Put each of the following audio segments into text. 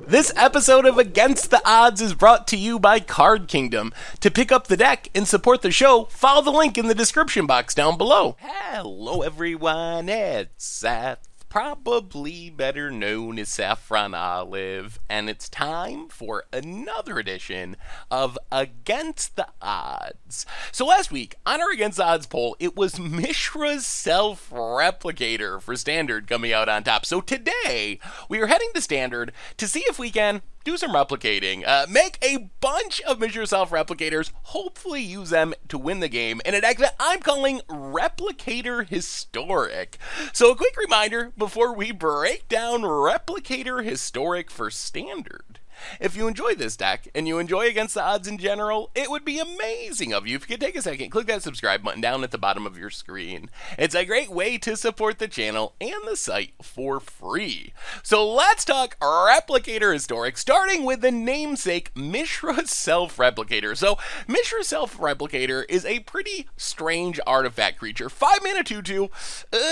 This episode of Against the Odds is brought to you by Card Kingdom. To pick up the deck and support the show, follow the link in the description box down below. Hello everyone, it's Seth, probably better known as Saffron Olive, and it's time for another edition of Against the Odds. So last week, on our Against the Odds poll, it was Mishra's Self-Replicator for Standard coming out on top. So today, we are heading to Standard to see if we can do some replicating, make a bunch of Mishra Self-Replicators, hopefully use them to win the game in a deck that I'm calling Replicator Historic. So a quick reminder before we break down Replicator Historic for Standard. If you enjoy this deck, and you enjoy Against the Odds in general, it would be amazing of you if you could take a second, click that subscribe button down at the bottom of your screen. It's a great way to support the channel and the site for free. So let's talk Replicator Historic, starting with the namesake Mishra Self-Replicator. So Mishra Self-Replicator is a pretty strange artifact creature. 5 mana 2/2,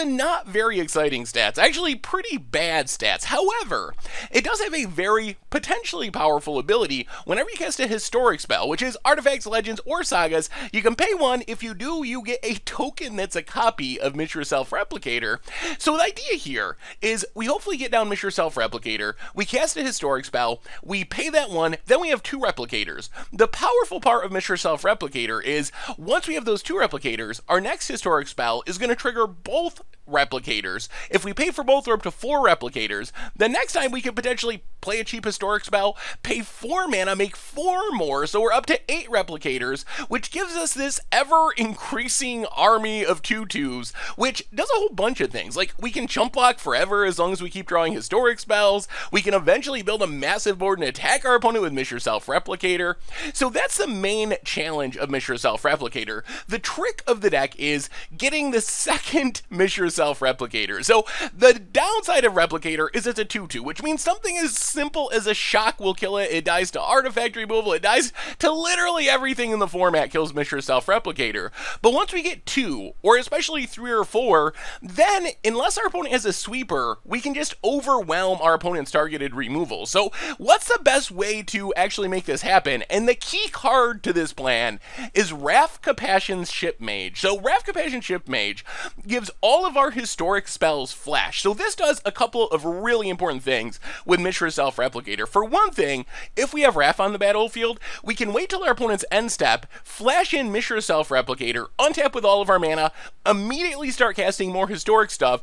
not very exciting stats, actually pretty bad stats. However, it does have a very potentially powerful ability. Whenever you cast a historic spell, which is artifacts, legends, or sagas, you can pay one. If you do, you get a token that's a copy of Mishra Self-Replicator. So the idea here is we hopefully get down Mishra Self-Replicator, we cast a historic spell, we pay that one, then we have 2 replicators. The powerful part of Mishra Self-Replicator is once we have those 2 replicators, our next historic spell is going to trigger both replicators. If we pay for both, we're up to 4 replicators. The next time we could potentially play a cheap historic spell, pay 4 mana, make 4 more, so we're up to 8 replicators, which gives us this ever-increasing army of 2/2s, which does a whole bunch of things. Like, we can chump block forever as long as we keep drawing historic spells. We can eventually build a massive board and attack our opponent with Mishra Self-Replicator. So that's the main challenge of Mishra Self-Replicator. The trick of the deck is getting the second Mishra Self-Replicator. So the downside of Replicator is it's a 2/2, which means something as simple as a shock will kill it. It dies to artifact removal. It dies to literally everything in the format kills Mishra Self-Replicator. But once we get 2, or especially 3 or 4, then unless our opponent has a sweeper, we can just overwhelm our opponent's targeted removal. So what's the best way to actually make this happen? And the key card to this plan is Wrath Capassion's Ship Mage. So Wrath Capassion's Ship Mage gives all of our historic spells flash. So this does a couple of really important things with Mishra Self-Replicator. For one thing, if we have Wrath on the battlefield, we can wait till our opponent's end step, flash in Mishra Self-Replicator, untap with all of our mana, immediately start casting more historic stuff,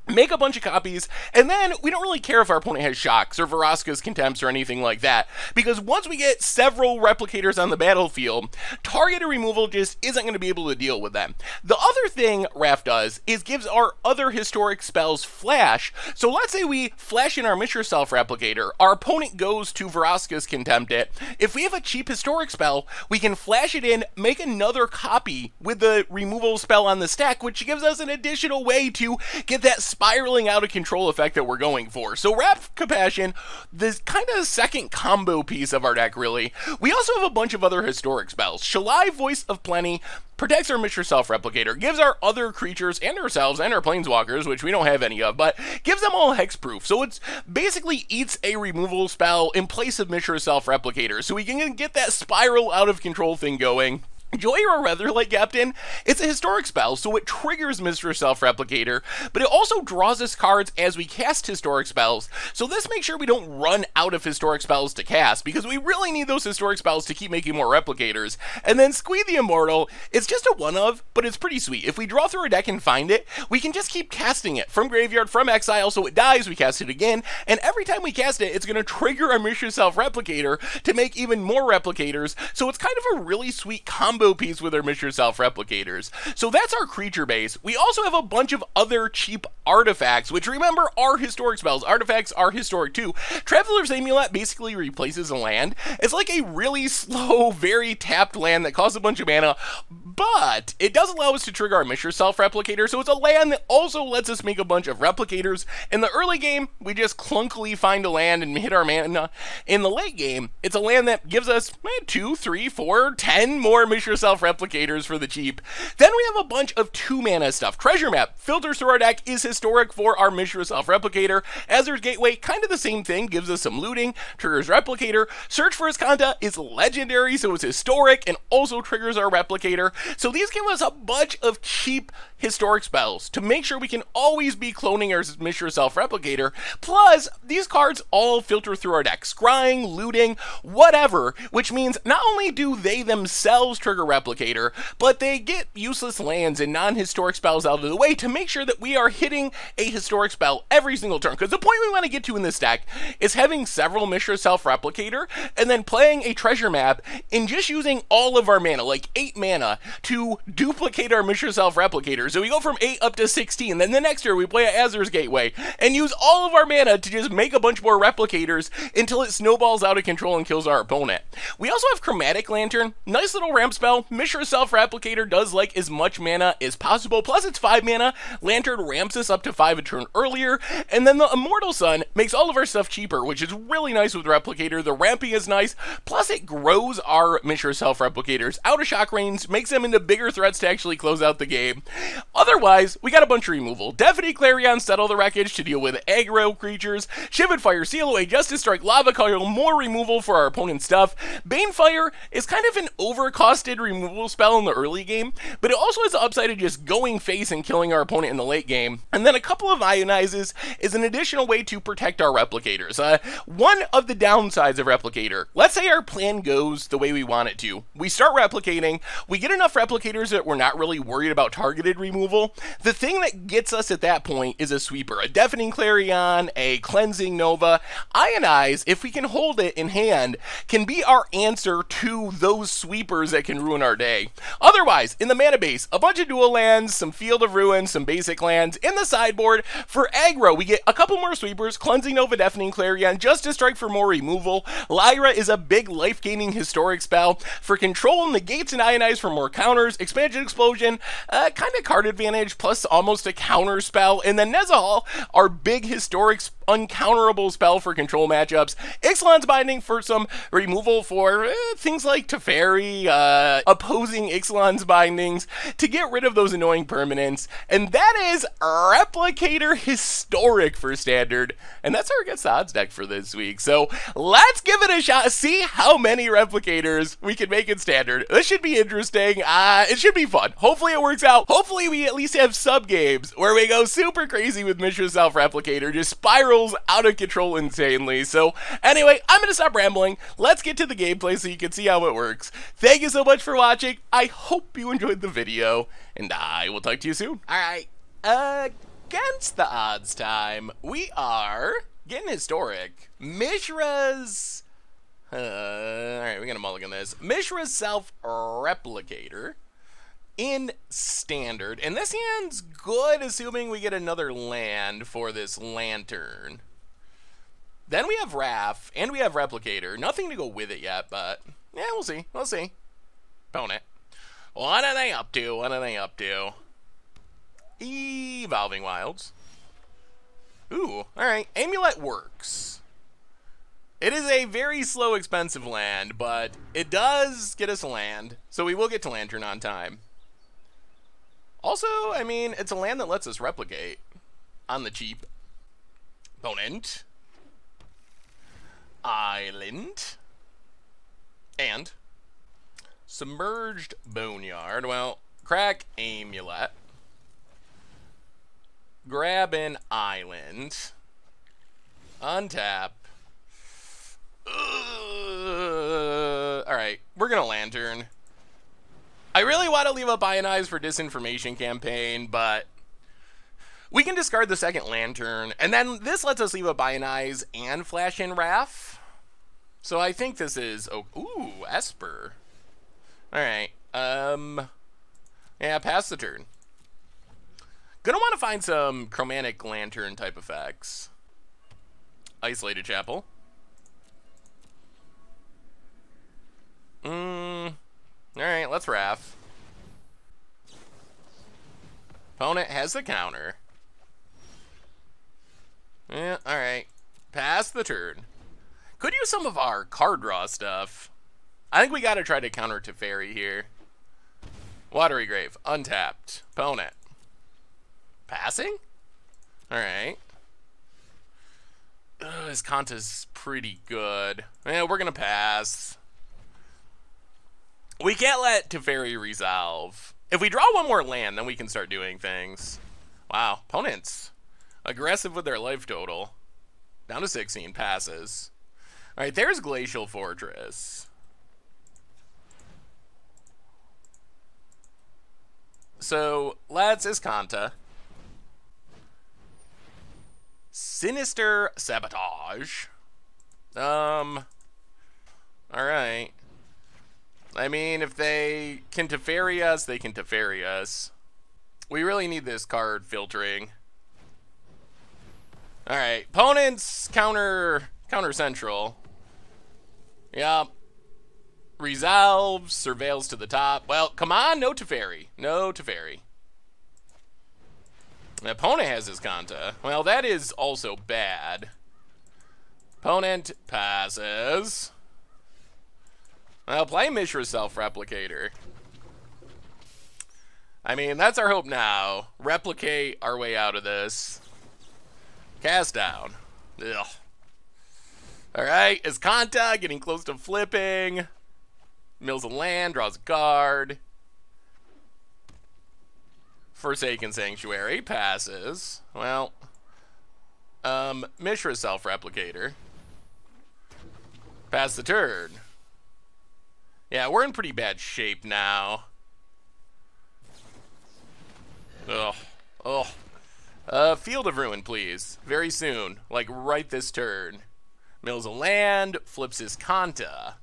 make a bunch of copies, and then we don't really care if our opponent has shocks or Vraska's Contempts or anything like that, because once we get several replicators on the battlefield, targeted removal just isn't going to be able to deal with them. The other thing Wrath does is gives our other historic spells flash. So let's say we flash in our Mishra Self-Replicator, our opponent goes to Vraska's Contempt it. If we have a cheap historic spell, we can flash it in, make another copy with the removal spell on the stack, which gives us an additional way to get that spiraling out of control effect that we're going for. So Wrath Compassion, this kind of second combo piece of our deck, really. We also have a bunch of other historic spells. Shalai, Voice of Plenty, protects our Mishra Self-Replicator, gives our other creatures and ourselves and our planeswalkers, which we don't have any of, but gives them all hexproof. So it's basically eats a removal spell in place of Mishra Self-Replicator. So we can get that spiral out of control thing going. Joy or Weatherlight Captain, it's a historic spell, so it triggers Mishra Self-Replicator, but it also draws us cards as we cast historic spells, so this makes sure we don't run out of historic spells to cast, because we really need those historic spells to keep making more replicators. And then Squeeze the Immortal, it's just a one-of, but it's pretty sweet. If we draw through our deck and find it, we can just keep casting it from graveyard, from exile, so it dies, we cast it again, and every time we cast it, it's going to trigger our Mishra Self-Replicator to make even more replicators, so it's kind of a really sweet combo piece with our Mishra Self-Replicators. So that's our creature base. We also have a bunch of other cheap artifacts, which remember are historic spells. Artifacts are historic too. Traveler's Amulet basically replaces a land. It's like a really slow, very tapped land that costs a bunch of mana, But it does allow us to trigger our Mishra Self-Replicator, so it's a land that also lets us make a bunch of replicators. In the early game, we just clunkily find a land and hit our mana. In the late game, it's a land that gives us 2, 3, 4, 10 more Mishra Self-Replicators for the cheap. Then we have a bunch of 2-mana stuff. Treasure Map filters through our deck, is historic for our Mishra Self-Replicator. Azur's Gateway, kind of the same thing, gives us some looting, triggers Replicator. Search for Iskanta is legendary, so it's historic and also triggers our Replicator. So these give us a bunch of cheap historic spells to make sure we can always be cloning our Mishra Self-Replicator. Plus, these cards all filter through our deck, scrying, looting, whatever, which means not only do they themselves trigger Replicator, but they get useless lands and non-historic spells out of the way to make sure that we are hitting a historic spell every single turn. Because the point we want to get to in this deck is having several Mishra Self-Replicator and then playing a treasure map and just using all of our mana, like 8 mana, to duplicate our Mishra Self-Replicator. So we go from 8 up to 16, then the next turn we play Azur's Gateway and use all of our mana to just make a bunch more replicators until it snowballs out of control and kills our opponent. We also have Chromatic Lantern, nice little ramp spell. Mishra Self-Replicator does like as much mana as possible, plus it's 5 mana. Lantern ramps us up to 5 a turn earlier, and then the Immortal Sun makes all of our stuff cheaper, which is really nice with Replicator. The ramping is nice, plus it grows our Mishra Self-Replicators out of shock range, makes them into bigger threats to actually close out the game. Otherwise, we got a bunch of removal. Deafening Clarion, Settle the Wreckage to deal with aggro creatures. Shivan Fire, Seal Away, Justice Strike, Lava Coil, more removal for our opponent's stuff. Banefire is kind of an overcosted removal spell in the early game, but it also has the upside of just going face and killing our opponent in the late game. And then a couple of Ionizes is an additional way to protect our Replicators. One of the downsides of Replicator, let's say our plan goes the way we want it to. We start replicating, we get enough Replicators that we're not really worried about targeted removal. The thing that gets us at that point is a sweeper, a Deafening Clarion, a Cleansing Nova. Ionize, if we can hold it in hand, can be our answer to those sweepers that can ruin our day. Otherwise, in the mana base, a bunch of dual lands, some Field of Ruin, some basic lands. In the sideboard, for aggro, we get a couple more sweepers, Cleansing Nova, Deafening Clarion, Justice Strike for more removal. Lyra is a big life-gaining historic spell. For control, Negates and Ionize for more counters. Expansion Explosion, kind of card advantage, plus almost a counter spell. And then Nezahal, our big historic uncounterable spell for control matchups. Ixalan's Binding for some removal for things like Teferi, opposing Ixalan's Bindings to get rid of those annoying permanents. And that is Replicator Historic for Standard. And that's our Against the Odds deck for this week. So let's give it a shot. See how many Replicators we can make in Standard. This should be interesting. It should be fun. Hopefully it works out. Hopefully we at least have sub games where we go super crazy with Mishra Self-Replicator, just spirals out of control insanely. So anyway, I'm going to stop rambling. Let's get to the gameplay so you can see how it works. Thank you so much for watching. I hope you enjoyed the video, and I will talk to you soon. Alright, Against the Odds time. We are getting historic. Mishra's... Alright, we're going to mulligan this. Mishra's Self-Replicator in Standard. And this hand's good, assuming we get another land for this Lantern. Then we have Wrath, and we have Replicator. Nothing to go with it yet, but yeah, we'll see. We'll see. Opponent. What are they up to? What are they up to? Evolving Wilds. Ooh, alright. Amulet works. It is a very slow, expensive land, but it does get us a land, so we will get to Lantern on time. Also, I mean, it's a land that lets us replicate on the cheap. Opponent. Island. And Submerged Boneyard. Well, crack Amulet. Grab an Island. Untap. Alright, we're gonna Lantern. I really want to leave up Ionize for Disinformation Campaign, but we can discard the second Lantern, and then this lets us leave up Ionize and Flash in Wrath. So I think this is... Oh, ooh, Esper. Alright, yeah, pass the turn. Gonna want to find some Chromatic Lantern type effects. Isolated Chapel. Alright, let's Wrath. Opponent has the counter. Yeah, alright. Pass the turn. Could use some of our card draw stuff. I think we gotta try to counter Teferi here. Watery Grave, untapped. Opponent. Passing? Alright. His Kanta's pretty good. Yeah, we're gonna pass. We can't let Teferi resolve. If we draw one more land, then we can start doing things. Wow, opponents aggressive with their life total. Down to 16, passes. Alright, there's Glacial Fortress. So, let's Iskanta. Sinister Sabotage. Alright. I mean, if they can Teferi us, they can Teferi us. We really need this card filtering. Alright, opponents counter central. Yep. Resolves, surveils to the top. Well, come on, no Teferi. No Teferi. The opponent has his Kanta. Well, that is also bad. Opponent passes. Well, play Mishra Self-Replicator. I mean, that's our hope now. Replicate our way out of this. Cast down. Ugh. Alright, Iskanta getting close to flipping. Mills a land, draws a card. Forsaken Sanctuary, passes. Well, Mishra Self-Replicator. Pass the turn. Yeah, we're in pretty bad shape now. Ugh. Ugh. Field of Ruin, please. Very soon. Like, right this turn. Mills a land, flips his Kanta.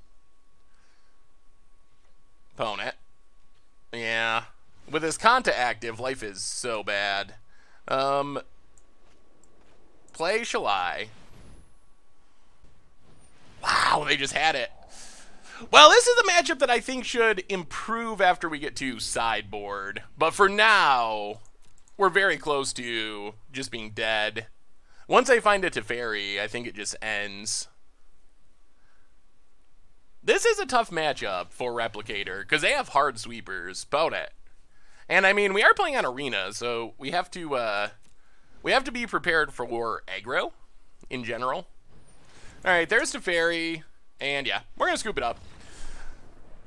Opponent. Yeah. With his Kanta active, life is so bad. Play Shalai. Wow, they just had it. Well, this is a matchup that I think should improve after we get to sideboard. But for now, we're very close to just being dead. Once I find a Teferi, I think it just ends. This is a tough matchup for Replicator, because they have hard sweepers. Opponent. And I mean, we are playing on Arena, so we have to be prepared for aggro in general. Alright, there's Teferi, and yeah, we're gonna scoop it up.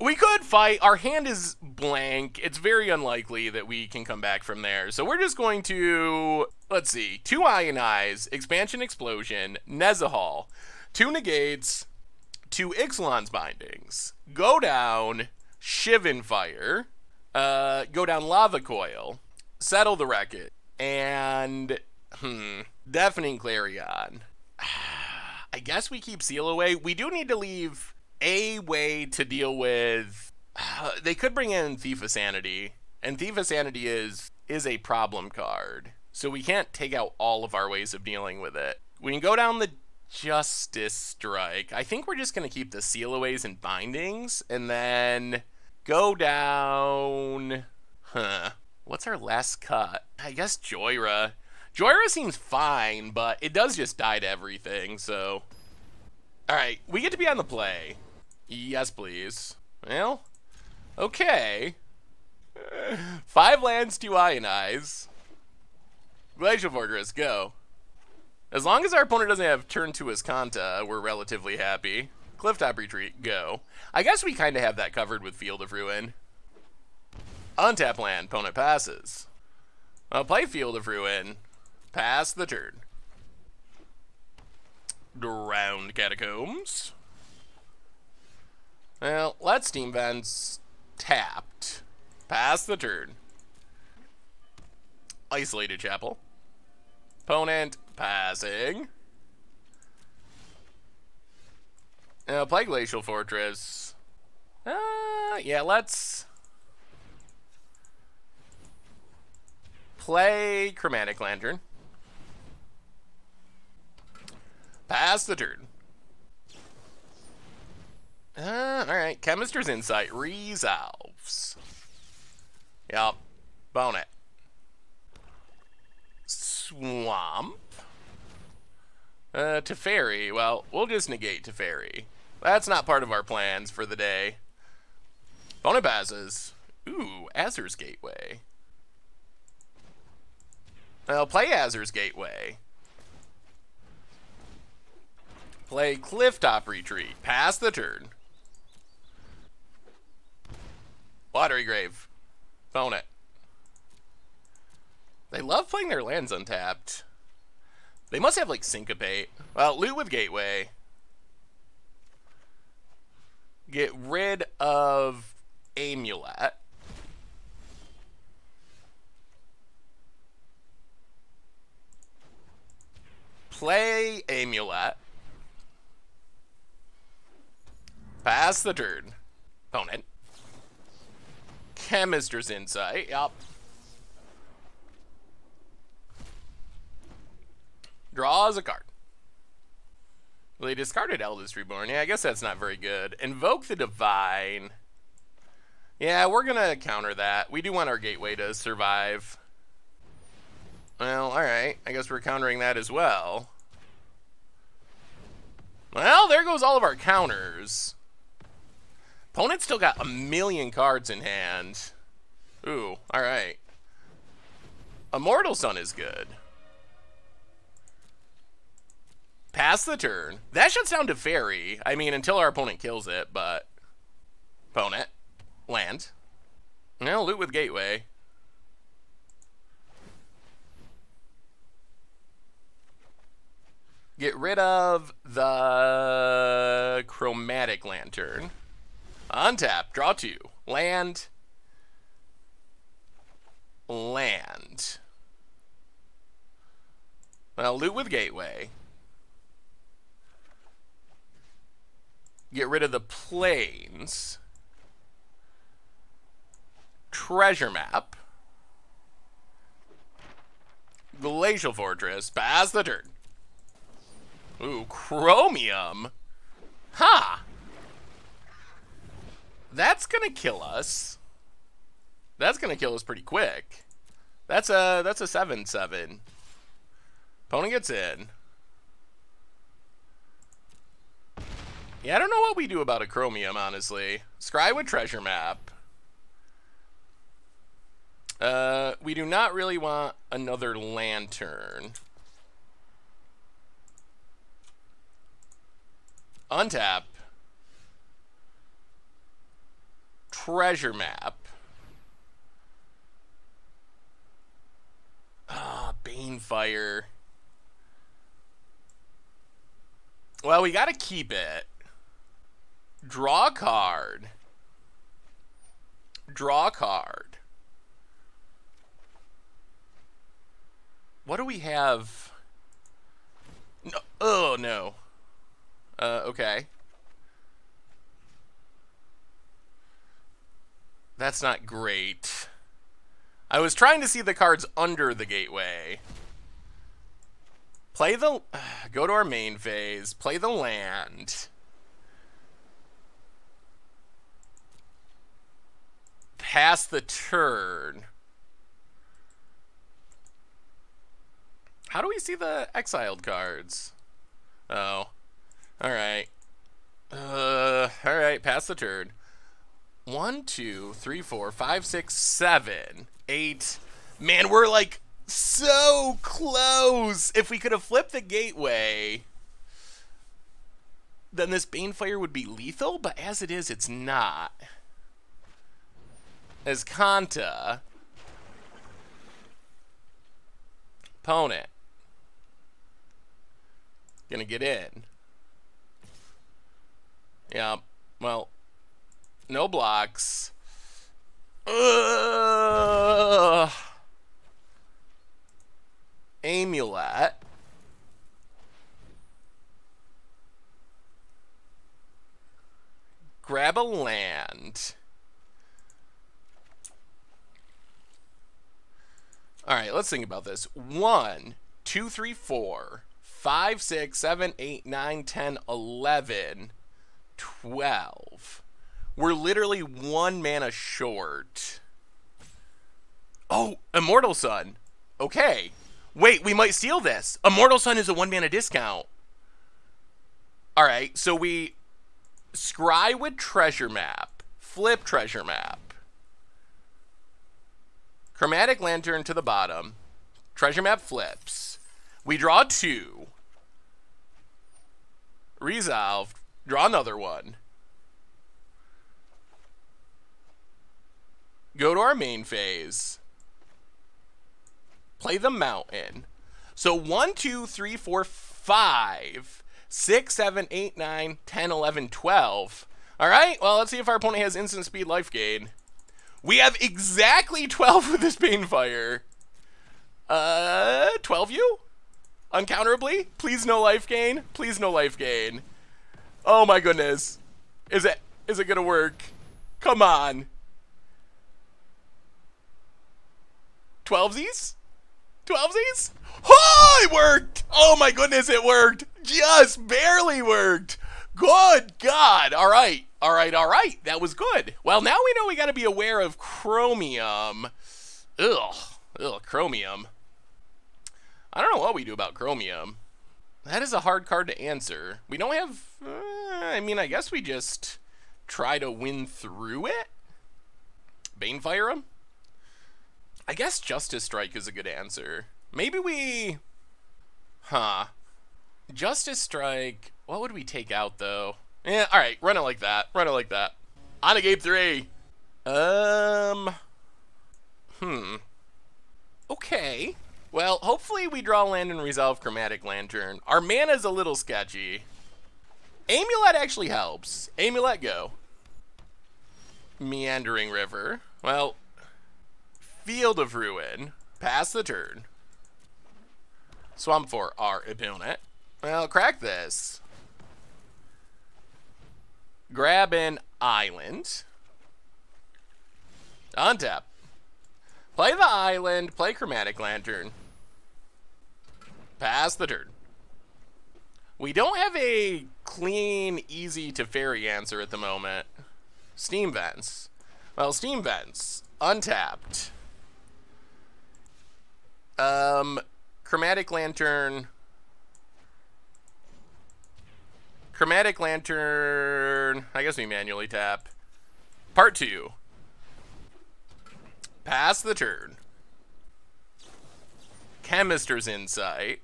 We could fight. Our hand is blank. It's very unlikely that we can come back from there. So we're just going to, let's see, 2 Ionize, Expansion Explosion, Nezahal, 2 Negates, 2 Ixalan's Bindings, go down, Shivan Fire, go down Lava Coil, Settle the Wreckage, and, Deafening Clarion. I guess we keep Seal away. We do need to leave a way to deal with... they could bring in Thief of Sanity, and Thief of Sanity is a problem card, so we can't take out all of our ways of dealing with it. We can go down the Justice Strike. I think we're just going to keep the Sealaways and Bindings, and then go down... What's our last cut? I guess Joyra. Joyra seems fine, but it does just die to everything, so... Alright, we get to be on the play. Yes, please. Well, okay. 5 lands, 2 Ionize. Glacial Fortress, go. As long as our opponent doesn't have turn 2 Iskanta, we're relatively happy. Clifftop Retreat, go. I guess we kind of have that covered with Field of Ruin. Untap land, opponent passes. I'll play Field of Ruin. Pass the turn. Drowned Catacombs. Well, let's Steam Vents. Tapped. Pass the turn. Isolated Chapel. Opponent passing. Play Glacial Fortress. Yeah, let's play Chromatic Lantern. Pass the turn. Alright, Chemister's Insight resolves. Yup. Bone it. Swamp. Teferi. Well, we'll just negate Teferi. That's not part of our plans for the day. Opponent passes. Ooh, Azur's Gateway. Well, play Azur's Gateway. Play Clifftop Retreat. Pass the turn. Watery Grave. Opponent. They love playing their lands untapped. They must have, like, Syncopate. Well, loot with Gateway. Get rid of Amulet. Play Amulet. Pass the turn. Opponent. Chemister's Insight. Yup. Draws a card. Well, he discarded Eldest Reborn. Yeah, I guess that's not very good. Invoke the Divine. Yeah, we're going to counter that. We do want our Gateway to survive. Well, alright. I guess we're countering that as well. Well, there goes all of our counters. Opponent's still got 1,000,000 cards in hand. Ooh, alright. Immortal Sun is good. Pass the turn. That should sound to Fairy. I mean, until our opponent kills it, but... Opponent. Land. Now, loot with Gateway. Get rid of the Chromatic Lantern. Untap. Draw 2. Land. Land. Well, loot with Gateway. Get rid of the plains. Treasure Map. Glacial Fortress. Pass the turn. Ooh, Chromium. Ha! That's gonna kill us. That's gonna kill us pretty quick. That's a 7/7. Opponent gets in. Yeah, I don't know what we do about a Chromium, honestly. Scry with Treasure Map. We do not really want another Lantern. Untap. Treasure Map. Ah, Banefire. Well, we gotta keep it. Draw a card. Draw a card. What do we have? No. Oh, no. Okay. That's not great. I was trying to see the cards under the Gateway. Play the... Go to our main phase. Play the land. Pass the turn. How do we see the exiled cards? Oh. Alright. Alright, pass the turn. 1, 2, 3, 4, 5, 6, 7, 8. Man, we're like so close. If we could have flipped the Gateway, then this Banefire would be lethal, but as it is, it's not. As Kanta. Opponent. Gonna get in. Yeah, well, no blocks. Amulet. Grab a land. Alright, let's think about this. 1, 2, 3, 4, 5, 6, 7, 8, 9, 10, 11, 12. We're literally 1 mana short. Oh, Immortal Sun. Okay. Wait, we might steal this. Immortal Sun is a 1-mana discount. Alright, so we scry with treasure map. Flip treasure map. Chromatic Lantern to the bottom. Treasure map flips. We draw 2. Resolve. Draw another one. Go to our main phase. Play the mountain. So 1, 2, 3, 4, 5, 6, 7, 8, 9, 10, 11, 12. Alright, well, let's see if our opponent has instant speed life gain. We have exactly 12 with this Banefire. 12 you? Uncounterably? Please no life gain. Please no life gain. Oh my goodness. Is it gonna work? Come on. 12sies? 12sies? Oh, it worked! Oh my goodness, it worked! Just barely worked! Good God! Alright, alright, alright. That was good. Well, now we know we gotta be aware of Chromium. Ugh. Ugh, Chromium. I don't know what we do about Chromium. That is a hard card to answer. We don't have... I mean, I guess we just try to win through it? Banefire him? I guess Justice Strike is a good answer. Maybe we... Huh. Justice Strike... What would we take out, though? Yeah, alright. Run it like that. Run it like that. On to game 3. Okay. Well, hopefully we draw land and resolve Chromatic Lantern. Our mana's a little sketchy. Amulet actually helps. Amulet, go. Meandering River. Well, Field of Ruin. Pass the turn. Swamp for our opponent. Well, crack this. Grab an island. Untap. Play the island. Play Chromatic Lantern. Pass the turn. We don't have a clean, easy to fairy answer at the moment. Steam Vents. Well, Steam Vents. Untapped. Chromatic Lantern. Chromatic Lantern. I guess we manually tap. Part 2. Pass the turn. Chemister's Insight.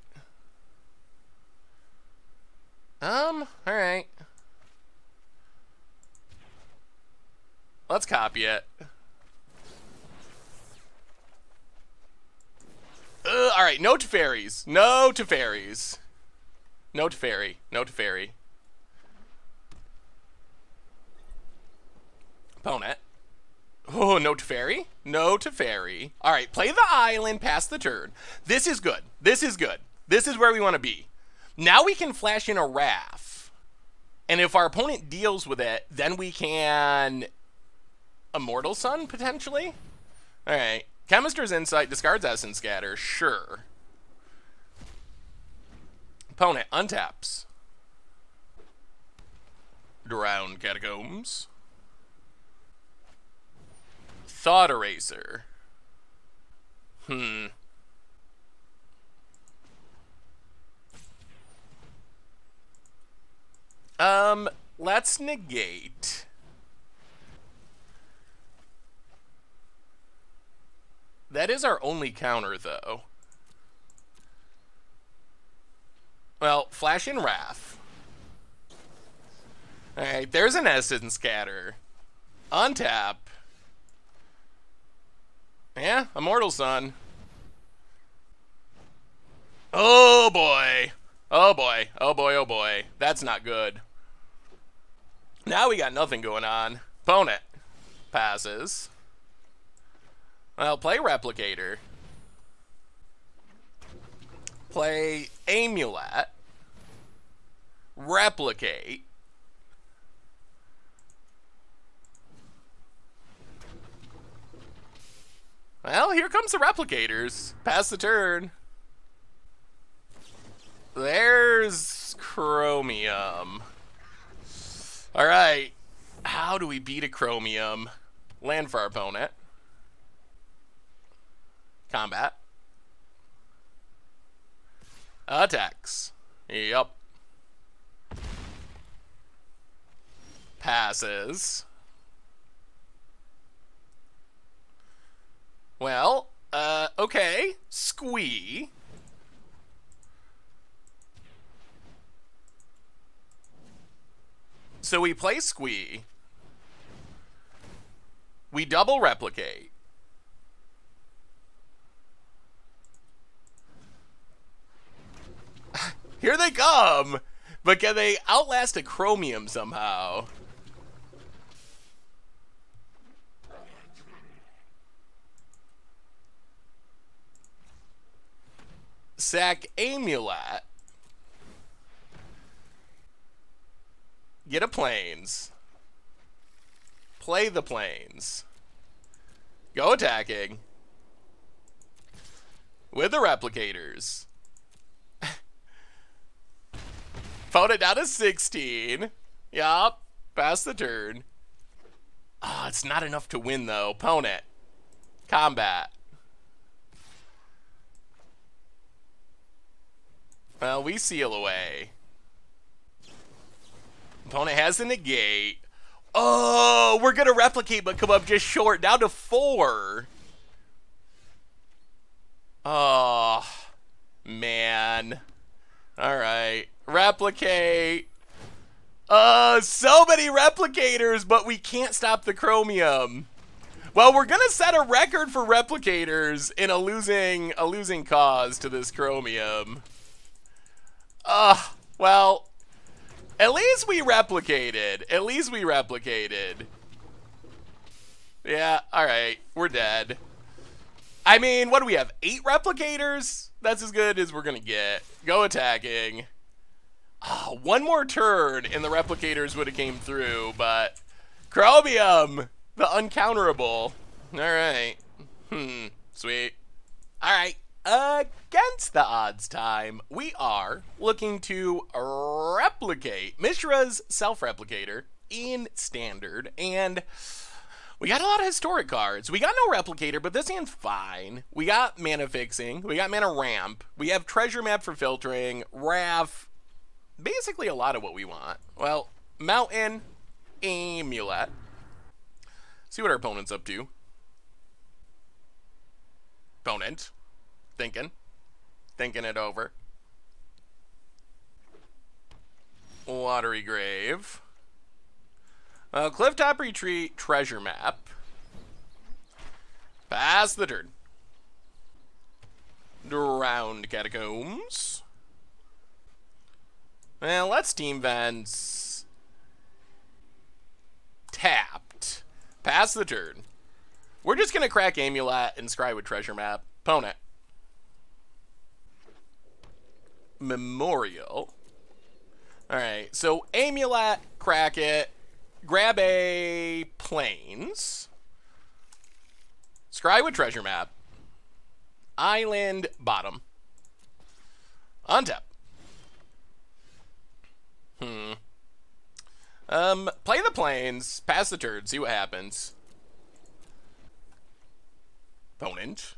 Alright. Let's copy it. Alright, no to fairies. No to fairies. No to fairy. No to fairy. Opponent. Oh, no to fairy? No to fairy. Alright, play the island, pass the turn. This is good. This is good. This is where we want to be. Now we can flash in a Wrath. And if our opponent deals with it, then we can... Immortal Sun, potentially? Alright. Chemister's Insight discards Essence Scatter. Sure. Opponent untaps. Drown Catacombs. Thought Eraser. Let's negate. That is our only counter, though. Well, Flash in Wrath. Alright, there's an Essence Scatter. Untap. Yeah, Immortal Sun. Oh boy. Oh boy. Oh boy, oh boy. That's not good. Now we got nothing going on. Opponent passes. Well, play Replicator. Play Amulet. Replicate. Well, here comes the Replicators. Pass the turn. There's Chromium. Alright. How do we beat a Chromium? Land for our opponent. Combat. Attacks. Yup. Passes. Well, okay. Squee. So we play Squee. We double replicate. Here they come! But can they outlast a Chromium somehow? Sack Amulet. Get a Plains. Play the Plains. Go attacking. With the Replicators. Phone it down to 16. Yup. Pass the turn. Oh, it's not enough to win, though. Opponent. Combat. Well, we seal away. Opponent has the negate. Oh, we're going to replicate, but come up just short. Down to 4. Oh, man. All right. Replicate. So many replicators, but we can't stop the Chromium. Well, we're going to set a record for replicators in a losing cause to this Chromium. Well, at least we replicated. At least we replicated. Yeah, all right. We're dead. I mean, what do we have? 8 replicators? That's as good as we're going to get. Go attacking. Oh, one more turn and the replicators would have came through, but Chromium, the uncounterable. All right. Sweet. All right. Against the odds time, we are looking to replicate Mishra's Self-Replicator in Standard, and we got a lot of historic cards. We got no Replicator, but this hand's fine. We got Mana Fixing. We got Mana Ramp. We have Treasure Map for filtering. Raff. Basically a lot of what we want. Well, Mountain. Amulet. See what our opponent's up to. Opponent. Thinking it over. Watery Grave. Clifftop Retreat, Treasure Map. Pass the turn. Drowned Catacombs. Well, let's Team Vents. Tapped. Pass the turn. We're just going to crack Amulet and scry with Treasure Map. Opponent. Memorial. Alright, so Amulet, crack it, grab a Plains, scry with Treasure Map, Island, bottom, untap. Play the Plains, pass the turn, see what happens. Opponent.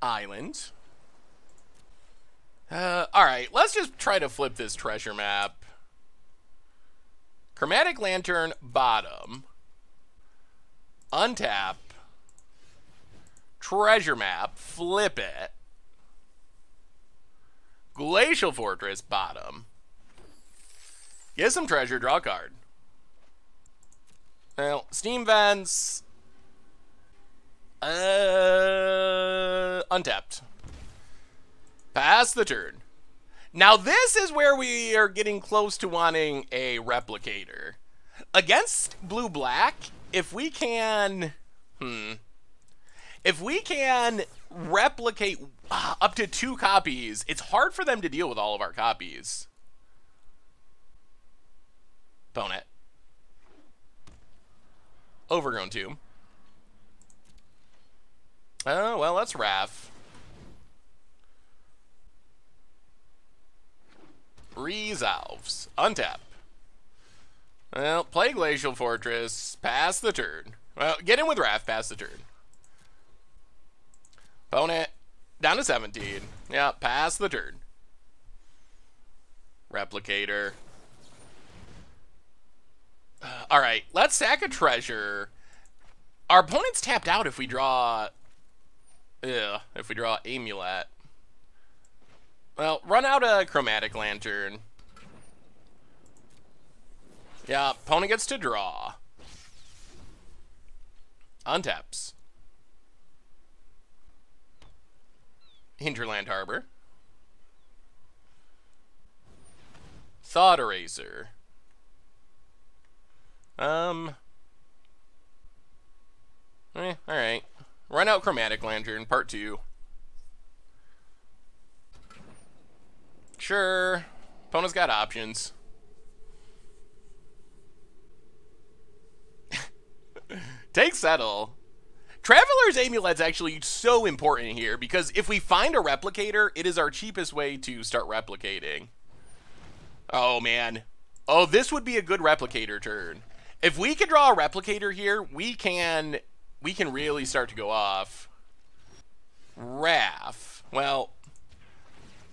Island. Alright, let's just try to flip this Treasure Map. Chromatic Lantern, bottom. Untap. Treasure Map, flip it. Glacial Fortress, bottom. Get some treasure, draw a card. Well, Steam Vents. Untapped. Pass the turn. Now this is where we are getting close to wanting a Replicator. Against blue-black, if we can... If we can replicate up to 2 copies, it's hard for them to deal with all of our copies. Opponent. Overgrown Tomb. Oh, well, that's Raff. Resolves. Untap. Well, play Glacial Fortress. Pass the turn. Well, get in with Raff. Pass the turn. Opponent. Down to 17. Yeah, pass the turn. Replicator. Alright, let's sack a treasure. Our opponent's tapped out if we draw... if we draw Amulet. Well, run out a Chromatic Lantern. Yeah, opponent gets to draw. Untaps. Hinterland Harbor. Thought Eraser. Alright. Run out Chromatic Lantern, part 2. Sure. Opponent's got options. Take Settle. Traveler's Amulet's actually so important here, because if we find a Replicator, it is our cheapest way to start replicating. Oh, man. Oh, this would be a good Replicator turn. If we can draw a Replicator here, we can really start to go off. Wrath. Well,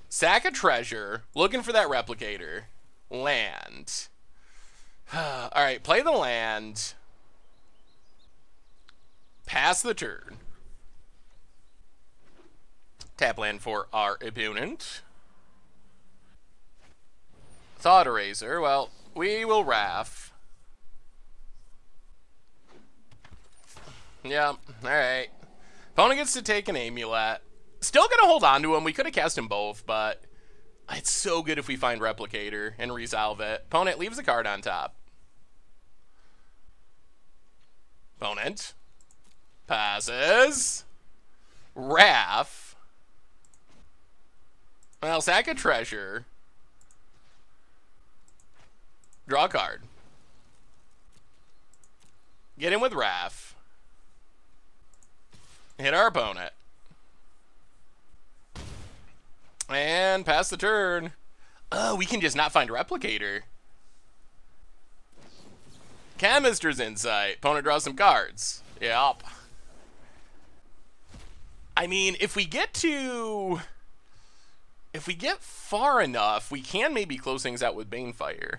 sack a treasure, looking for that Replicator. Land. Alright, play the land. Pass the turn. Tap land for our opponent. Thought Eraser. Well, we will Wrath. Yeah, alright. Opponent gets to take an Amulet. Still gonna hold on to him. We could have cast him both, but it's so good if we find Replicator and resolve it. Opponent leaves a card on top. Opponent passes. Wrath. Well, sack a treasure. Draw a card. Get in with Wrath. Hit our opponent. And pass the turn. Oh, we can just not find Replicator. Chemist's Insight. Opponent draws some cards. Yep. I mean, if we get far enough, we can maybe close things out with Banefire.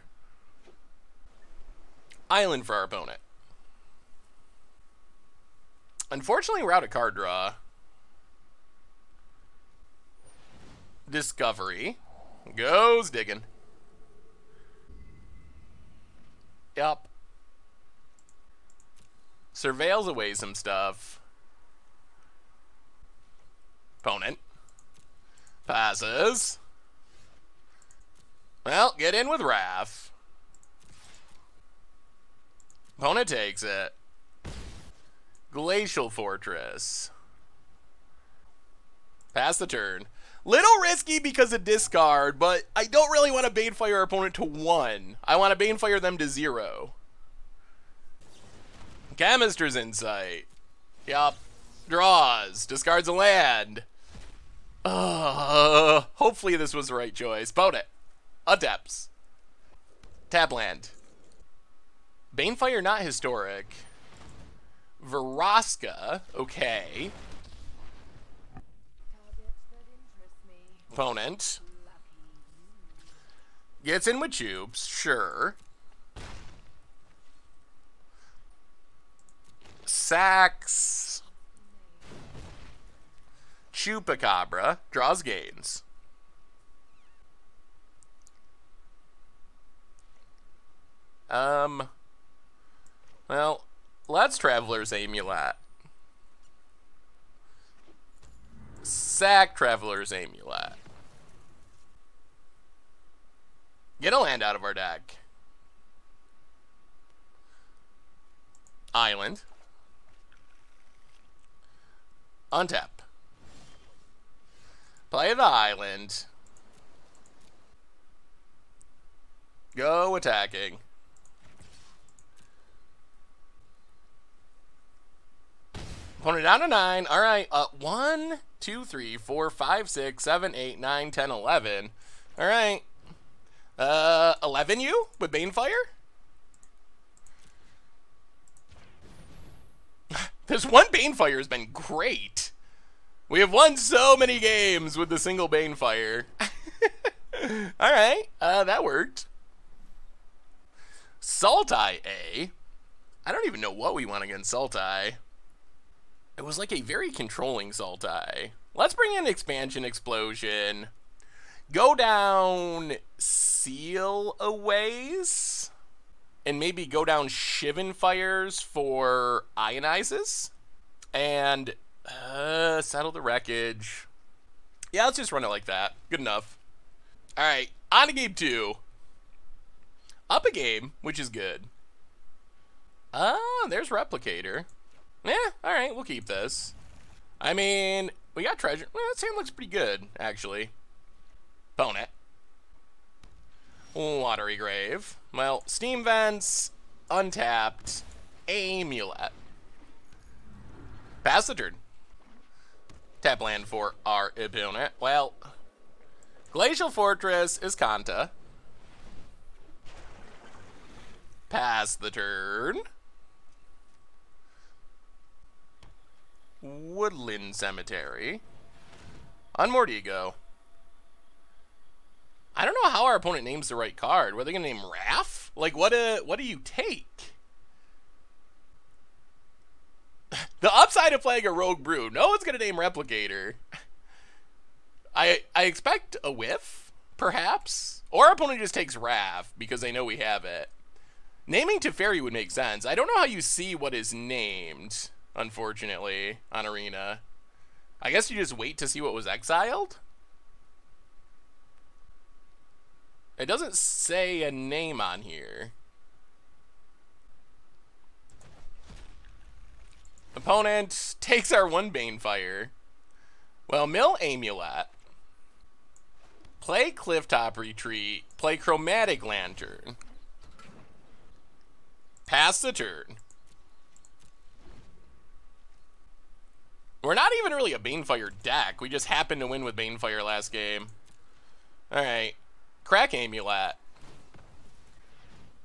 Island for our opponent. Unfortunately, we're out of card draw. Discovery. Goes digging. Yep. Surveils away some stuff. Opponent passes. Well, get in with Wrath. Opponent takes it. Glacial Fortress. Pass the turn. Little risky because of discard, but I don't really want to Banefire our opponent to 1. I want to Banefire them to 0. Chemist's Insight. Yup. Draws. Discards a land. Hopefully this was the right choice. Opponent. Adepts. Tap land. Banefire not historic. Vraska. Okay. Opponent. Gets in with Tubes. Sure. Sacks. Chupacabra. Draws gains. Well, let's Traveler's Amulet. Sack Traveler's Amulet. Get a land out of our deck. Island. Untap. Play the island. Go attacking. Opponent down to 9. All right. 1, 2, 3, 4, 5, 6, 7, 8, 9, 10, 11. All right. 11 you with Banefire? This one Banefire has been great. We have won so many games with the single Banefire. Alright, that worked. Sultai A. I don't even know what we want against Sultai. It was like a very controlling Sultai. Let's bring in Expansion Explosion. Go down Seal Aways. And maybe go down Shivan Fires for Ionizes. And settle the Wreckage. Yeah, let's just run it like that. Good enough. Alright, on to game 2. Up a game, which is good. There's Replicator. Yeah, alright, we'll keep this. I mean, we got treasure. Well, this hand looks pretty good, actually. Opponent. Watery Grave. Well, Steam Vents, Untapped, Amulet. Pass the turn. Tap land for our opponent. Well, Glacial Fortress is Kanta. Pass the turn. Woodland Cemetery. On Mordigo. I don't know how our opponent names the right card. Were they gonna name Raph? Like, what do you take? The upside of playing a Rogue Brew. No one's gonna name Replicator. I expect a whiff, perhaps. Or our opponent just takes Raph because they know we have it. Naming Teferi would make sense. I don't know how you see what is named, unfortunately, on Arena. I guess you just wait to see what was exiled? It doesn't say a name on here. Opponent takes our one Banefire. Well, mill Amulet. Play Clifftop Retreat. Play Chromatic Lantern. Pass the turn. We're not even really a Banefire deck. We just happened to win with Banefire last game. Alright. Crack Amulet.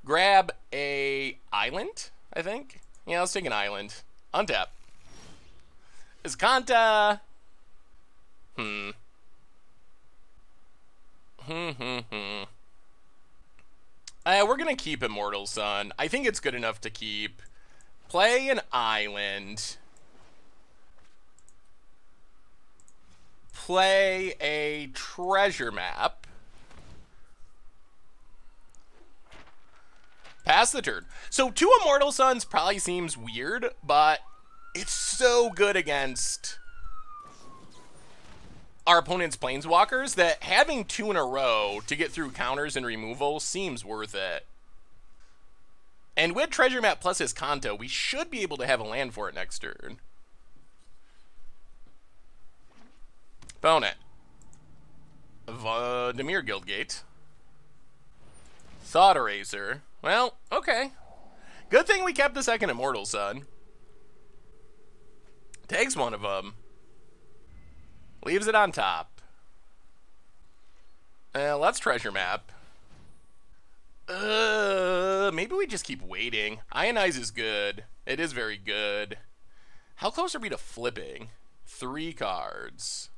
Grab a island, I think. Yeah, let's take an island. Untap. Is Kanta. We're gonna keep Immortal Sun. I think it's good enough to keep. Play an island. Play a treasure map. Pass the turn. So 2 Immortal Suns probably seems weird, but it's so good against our opponent's Planeswalkers that having 2 in a row to get through counters and removal seems worth it. And with Treasure Map plus his Kanto, we should be able to have a land for it next turn. Opponent. Demir Guildgate. Thought Eraser. Well, okay. Good thing we kept the second Immortal Sun. Takes one of them. Leaves it on top. Let's Treasure Map. Maybe we just keep waiting. Ionize is good. It is very good. How close are we to flipping? 3 cards.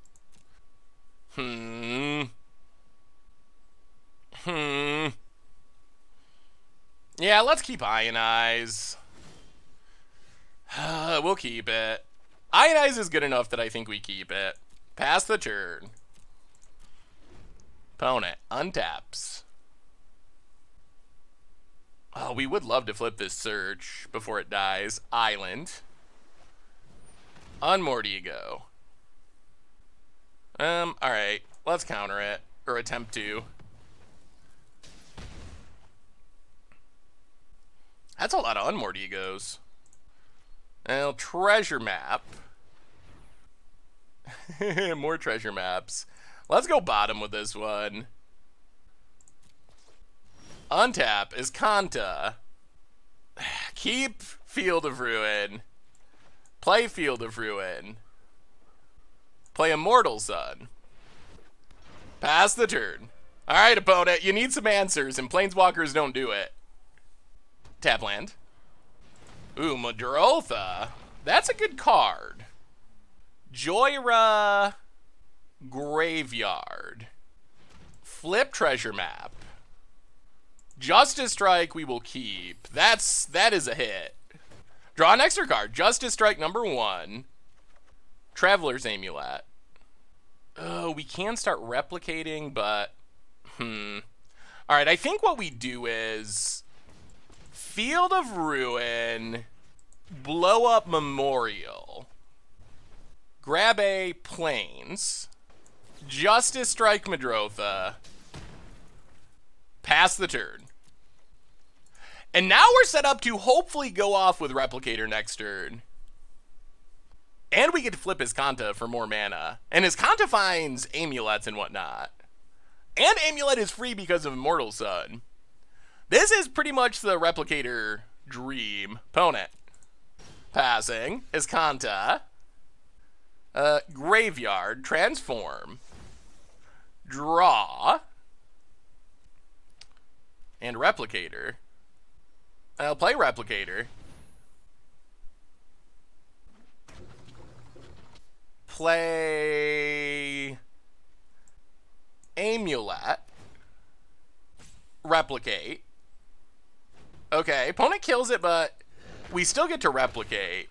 Yeah, let's keep Ionize. We'll keep it. Ionize is good enough that I think we keep it. Pass the turn. Opponent untaps. Oh, we would love to flip this Search before it dies. Island. On Mordigo. Alright. Let's counter it. Or attempt to. That's a lot of Unmordigos. Well, Treasure Map. More Treasure Maps. Let's go bottom with this one. Untap is Kanta. Keep Field of Ruin. Play Field of Ruin. Play Immortal Sun. Pass the turn. Alright, opponent, you need some answers, and Planeswalkers don't do it. Tap land. Ooh, Madrotha. That's a good card. Joyra Graveyard. Flip treasure map. Justice Strike we will keep. That is a hit. Draw an extra card. Justice Strike number 1. Traveler's Amulet. Oh, we can start replicating, but... Alright, I think what we do is... Field of Ruin... Blow up Memorial. Grab a Plains. Justice Strike Madrotha. Pass the turn. And now we're set up to hopefully go off with Replicator next turn. And we get to flip his Kanta for more mana. And his Kanta finds amulets and whatnot. And Amulet is free because of Immortal Sun. This is pretty much the Replicator dream. Opponent. Passing. His Kanta. Graveyard. Transform. Draw. And Replicator. I'll play Replicator. Play Amulet. Replicate. Okay, opponent kills it, but we still get to replicate.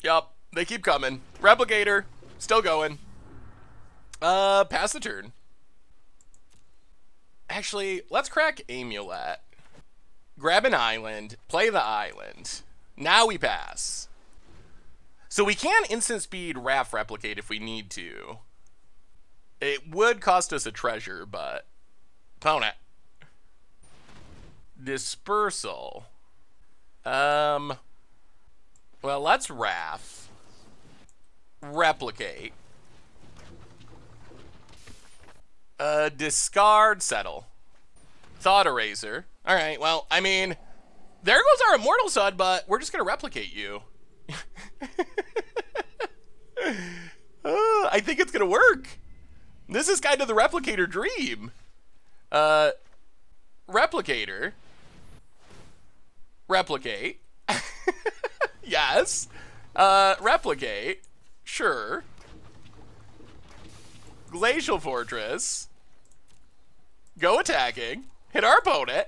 Yup, they keep coming. Replicator, still going. Pass the turn. Actually, let's crack Amulet. Grab an island, play the island. Now we pass. So we can instant speed Raft Replicate if we need to. It would cost us a treasure, but... Opponent. Dispersal. Well, let's Raft. Replicate. Discard, settle. Thought Eraser. Alright, well, I mean, there goes our Immortal Sun, but we're just gonna replicate you. I think it's gonna work. This is kind of the Replicator dream. Replicator. Replicate. Yes. Replicate. Sure. Glacial Fortress. Go attacking. Hit our opponent.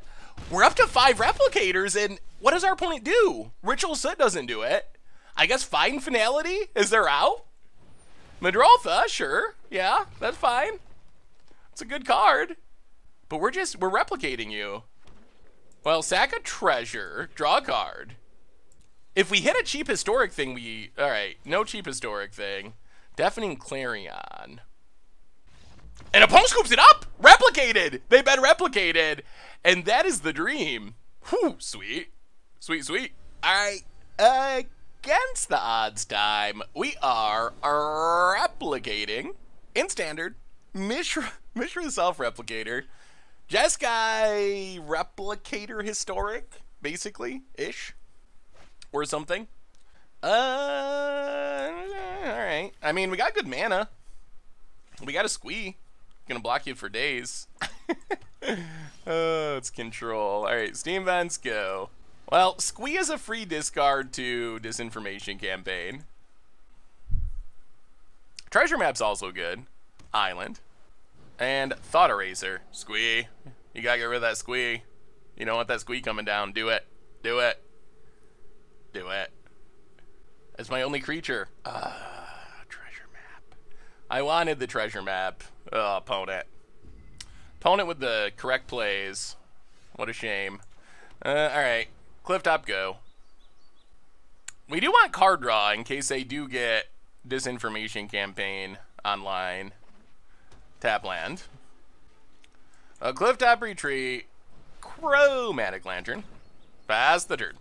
We're up to 5 replicators, and what does our opponent do? Ritual Soot doesn't do it. I guess Fine Finality is their out? Madrotha, sure. Yeah, that's fine. It's a good card. But we're replicating you. Well, sack a treasure, draw a card. If we hit a cheap historic thing, alright, no cheap historic thing. Deafening Clarion. And opponent scoops it up! Replicated! They've been replicated! And that is the dream. Whew, sweet. Sweet, sweet. Alright, against the odds time, we are replicating, in standard, Mishra the Self-Replicator. Jeskai Replicator Historic, basically, ish. Or something. Alright. I mean, we got good mana. We got a Squee. Gonna block you for days. Oh, it's control. Alright, Steam Vents, go. Well, Squee is a free discard to Disinformation Campaign. Treasure Map's also good. Island. And Thought Eraser. Squee. You gotta get rid of that Squee. You don't want that Squee coming down. Do it. Do it. Do it. It's my only creature. Treasure Map. I wanted the Treasure Map. Oh, opponent. Opponent with the correct plays. What a shame. Alright. Clifftop, go. We do want card draw in case they do get Disinformation Campaign online. Tap land. A Clifftop Retreat. Chromatic Lantern. Pass the turn.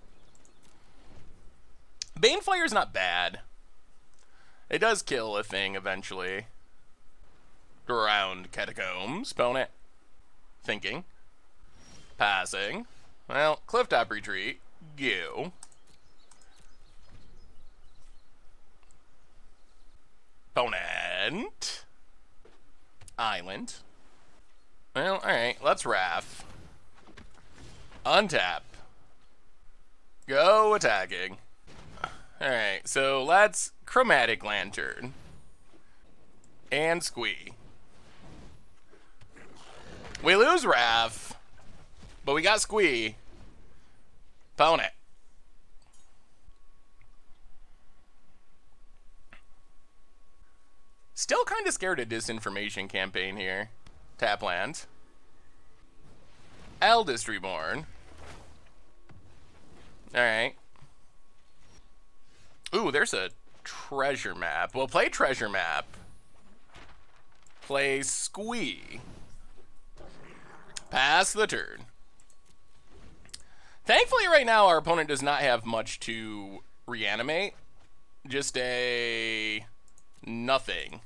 Baneflare's not bad. It does kill a thing eventually. Drowned Catacombs. Opponent. Thinking. Passing. Well, Clifftop Retreat. Go. Opponent. Island. Well, alright. Let's Raft. Untap. Go attacking. Alright, so let's Chromatic Lantern. And Squee. We lose Raph, but we got Squee. Opponent. Still kind of scared of Disinformation Campaign here. Tap land. Eldest Reborn. Alright. Ooh, there's a treasure map. We'll play treasure map. Play Squee. Pass the turn. Thankfully right now our opponent does not have much to reanimate. Just a nothing.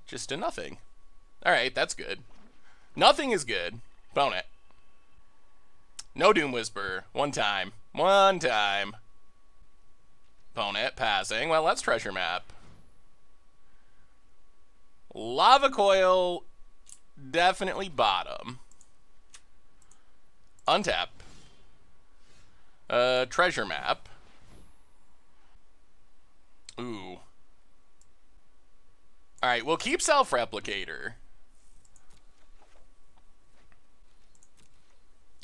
Just a nothing. Alright, that's good. Nothing is good. Opponent. No Doom Whisper. One time. One time. Opponent passing. Well, that's treasure map. Lava Coil. Definitely bottom. Untap. Treasure map. Ooh. Alright, we'll keep Self-Replicator.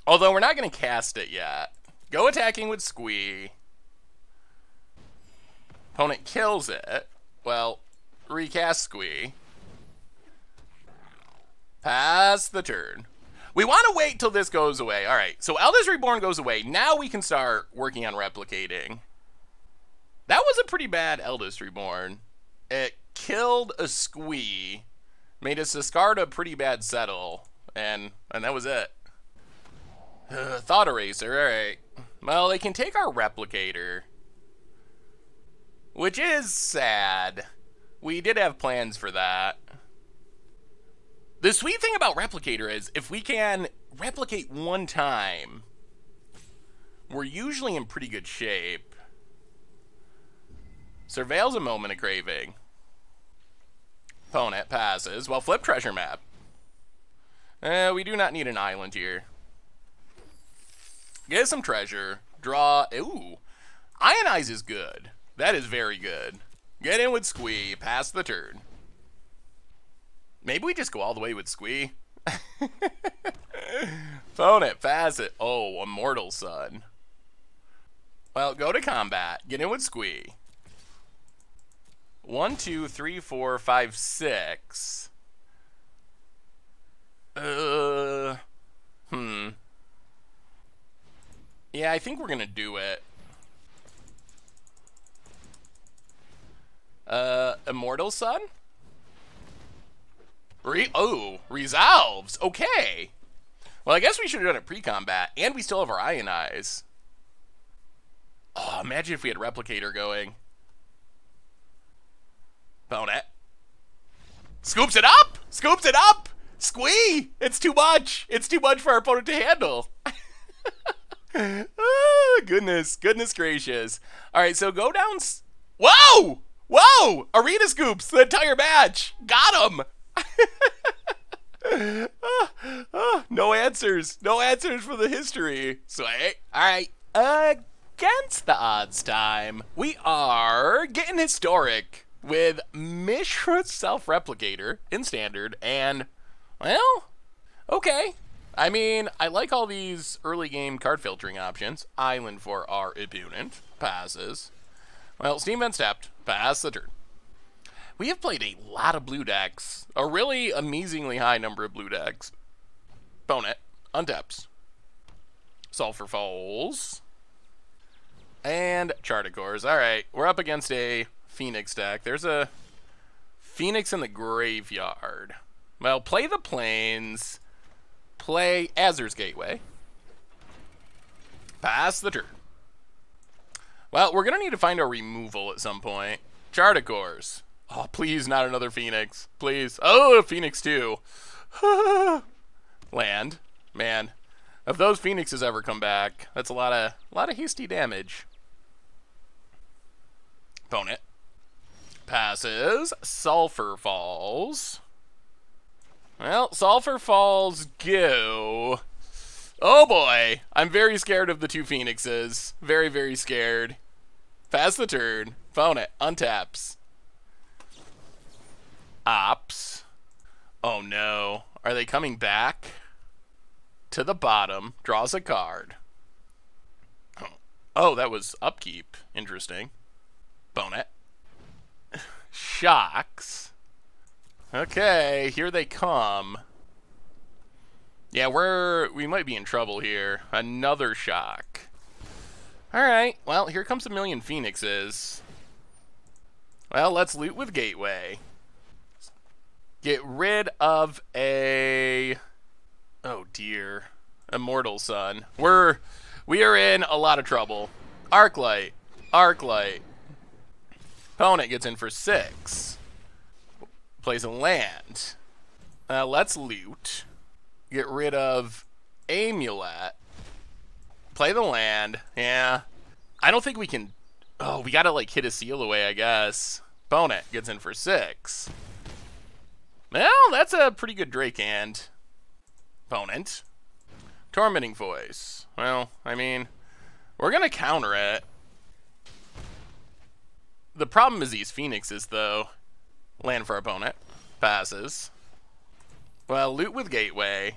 Although we're not going to cast it yet. Go attacking with Squee. Opponent kills it. Well, recast Squee. Pass the turn. We want to wait till this goes away. Alright, so Eldest Reborn goes away. Now we can start working on replicating. That was a pretty bad Eldest Reborn. It killed a Squee. Made a Siscarda pretty bad settle. And that was it. Thought Eraser, alright. Well, they can take our Replicator. Which is sad. We did have plans for that. The sweet thing about Replicator is, if we can replicate one time, we're usually in pretty good shape. Surveils a Moment of Craving. Opponent passes. Well, flip treasure map. We do not need an island here. Get some treasure. Draw. Ooh. Ionize is good. That is very good. Get in with Squee. Pass the turn. Maybe we just go all the way with Squee. Opponent, pass it. Oh, Immortal Sun. Well, go to combat. Get in with Squee. 1, 2, 3, 4, 5, 6. Yeah, I think we're gonna do it. Immortal Sun? Resolves. Okay. Well, I guess we should have done it pre-combat, and we still have our Ionize. Oh, imagine if we had Replicator going. Opponent. Scoops it up! Scoops it up! Squee! It's too much! It's too much for our opponent to handle. Oh, goodness. Goodness gracious. Alright, so go down... Whoa! Whoa! Arena scoops the entire match! Got him! No answers. No answers for the history. Sweet. Alright. Against the odds time, we are getting historic with Mishra Self-Replicator in standard, and, well, okay. I mean, I like all these early game card filtering options. Island for our opponent. Passes. Well, Steam Vent's tapped. Pass the turn. We have played a lot of blue decks. A really amazingly high number of blue decks. Opponent. Untaps. Sulfur Falls. And Charticores. Alright, we're up against a Phoenix deck. There's a Phoenix in the graveyard. Well, play the Plains. Play Azur's Gateway. Pass the turn. Well, we're going to need to find a removal at some point. Charticores. Oh, please, not another Phoenix. Please. Oh, Phoenix 2. Land. Man. If those Phoenixes ever come back, that's a lot of hasty damage. Opponent. Passes. Sulfur Falls. Well, Sulfur Falls go. Oh boy. I'm very scared of the two Phoenixes. Very, very scared. Pass the turn. Phone it. Untaps. Ops. Oh no. Are they coming back? To the bottom. Draws a card. Oh, that was upkeep. Interesting. Bone it. Shocks. Okay, here they come. Yeah, we might be in trouble here. Another shock. Alright, well, here comes a million phoenixes. Well, let's loot with Gateway. Get rid of a... Oh dear. Immortal Sun. We are in a lot of trouble. Arclight. Arclight. Opponent gets in for 6. Plays a land. Let's loot. Get rid of Amulet. Play the land. Yeah. I don't think we can... Oh, we gotta, like, hit a seal away, I guess. Opponent gets in for 6. Well, that's a pretty good Drake hand. Opponent. Tormenting Voice. Well, I mean, we're gonna counter it. The problem is these phoenixes, though. Land for our opponent. Passes. Well, loot with Gateway.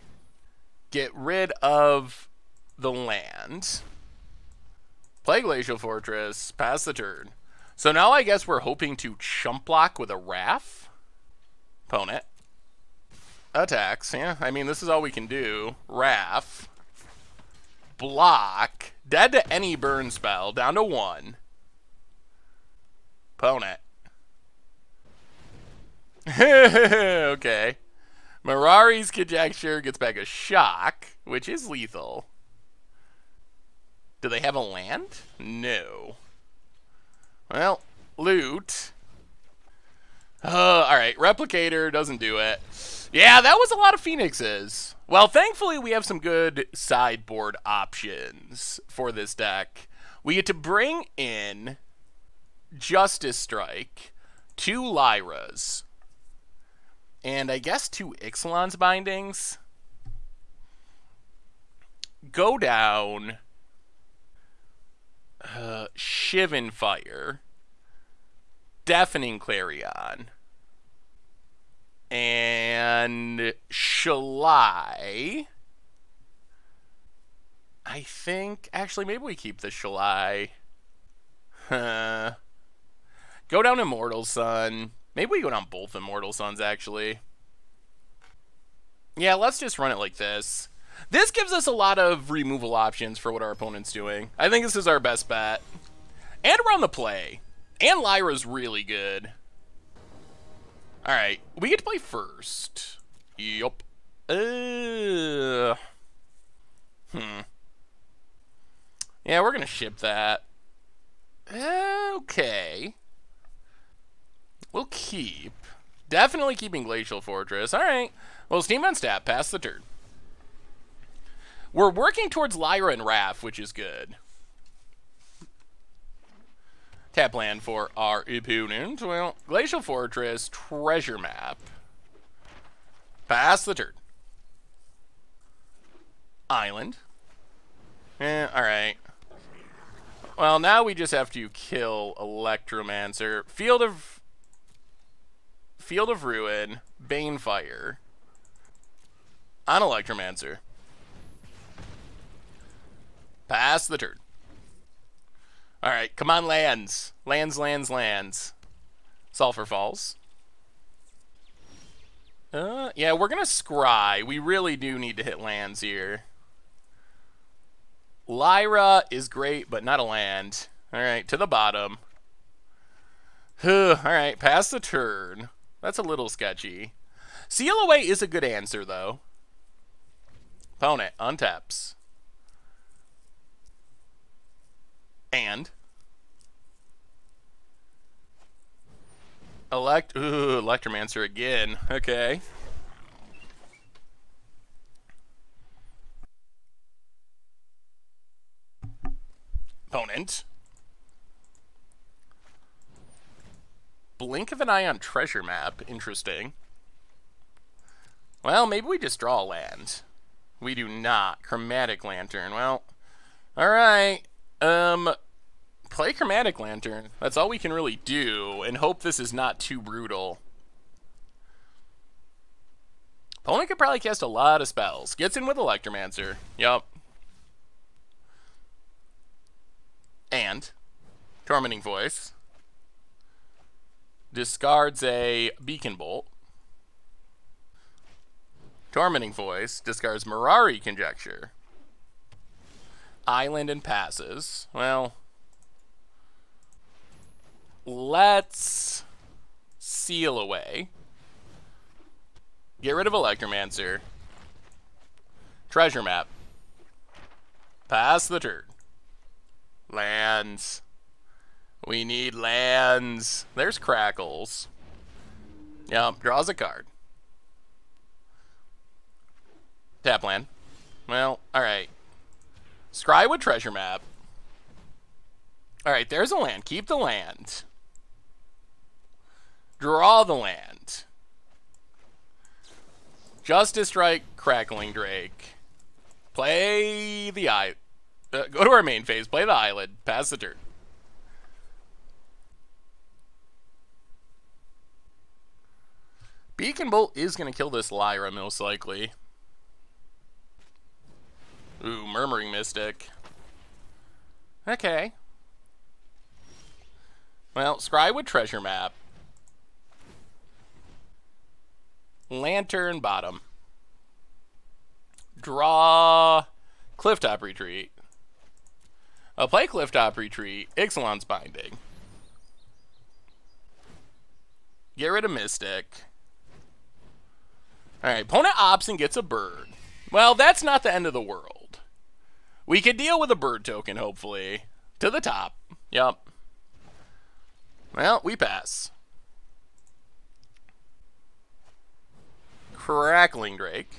Get rid of the land. Play Glacial Fortress. Pass the turn. So now I guess we're hoping to chump block with a Wrath. Opponent. Attacks. Yeah, I mean, this is all we can do. Wrath. Block. Dead to any burn spell. Down to 1. Opponent. Okay. Mirari's Conjecture gets back a shock, which is lethal. Do they have a land? No. Well, loot. Alright, Replicator doesn't do it. Yeah, that was a lot of phoenixes. Well, thankfully we have some good sideboard options for this deck. We get to bring in Justice Strike, 2 Lyras, and I guess 2 Ixalan's Bindings. Go down Shivan Fire, Deafening Clarion, and Shalai. I think, actually, maybe we keep the Shalai. Go down Immortal Sun. Maybe we go down both Immortal Suns, actually. Yeah, let's just run it like this. This gives us a lot of removal options for what our opponent's doing. I think this is our best bet. And we're on the play. And Lyra's really good. Alright, we get to play first. Yup. Yeah, we're gonna ship that. Okay. We'll keep. Definitely keeping Glacial Fortress. Alright. Well, Steam on Stat. Pass the turn. We're working towards Lyra and Wrath, which is good. Tap land for our opponent. Well, Glacial Fortress, Treasure Map. Pass the turn. Island. Alright. Well, now we just have to kill Electromancer. Field of Ruin. Banefire. On Electromancer. Pass the turn. Alright, come on, lands. Lands. Sulfur Falls. Yeah, we're gonna scry. We really do need to hit lands here. Lyra is great, but not a land. Alright, to the bottom. Alright, pass the turn. That's a little sketchy. Seal Away is a good answer, though. Opponent untaps. And Electromancer again. Okay. Opponent. Blink of an Eye on Treasure Map. Interesting. Well, maybe we just draw a land. We do not. Chromatic Lantern. Well, alright. Play Chromatic Lantern. That's all we can really do, and hope this is not too brutal. Opponent could probably cast a lot of spells. Gets in with Electromancer. Yup. And Tormenting Voice. Discards a Beacon Bolt. Tormenting Voice. Discards Mirari Conjecture. Island and passes. Well, let's seal away. Get rid of Electromancer. Treasure Map. Pass the turn. Lands. We need lands. There's Crackles. Yep, draws a card. Tap land. Well, alright. Scrywood Treasure Map. Alright, there's a land. Keep the land. Draw the land. Justice Strike, Crackling Drake. Play the island. Go to our main phase. Play the island. Pass the turn. Beacon Bolt is going to kill this Lyra, most likely. Ooh, Murmuring Mystic. Okay. Well, Scrywood Treasure Map. Lantern bottom. Draw Clifftop Retreat. I'll play Clifftop Retreat. Ixalan's Binding. Get rid of Mystic. Alright, opponent opts and gets a bird. Well, that's not the end of the world. We could deal with a bird token, hopefully. To the top. Yup. Well, we pass. Crackling Drake.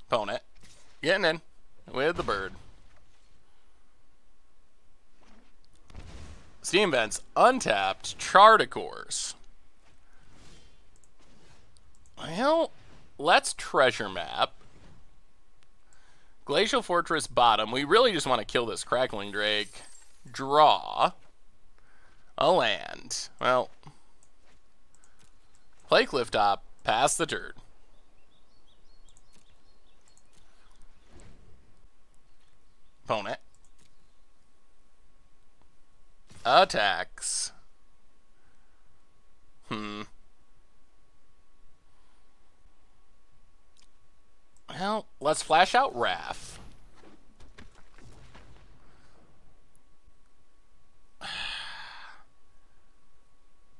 Opponent. Getting in with the bird. Steam Vents. Untapped. Chart a Course. Well, let's Treasure Map. Glacial Fortress bottom. We really just want to kill this Crackling Drake. Draw a land. Well, play Clifftop. Pass the turn. Opponent. Attacks. Well, let's flash out Wrath.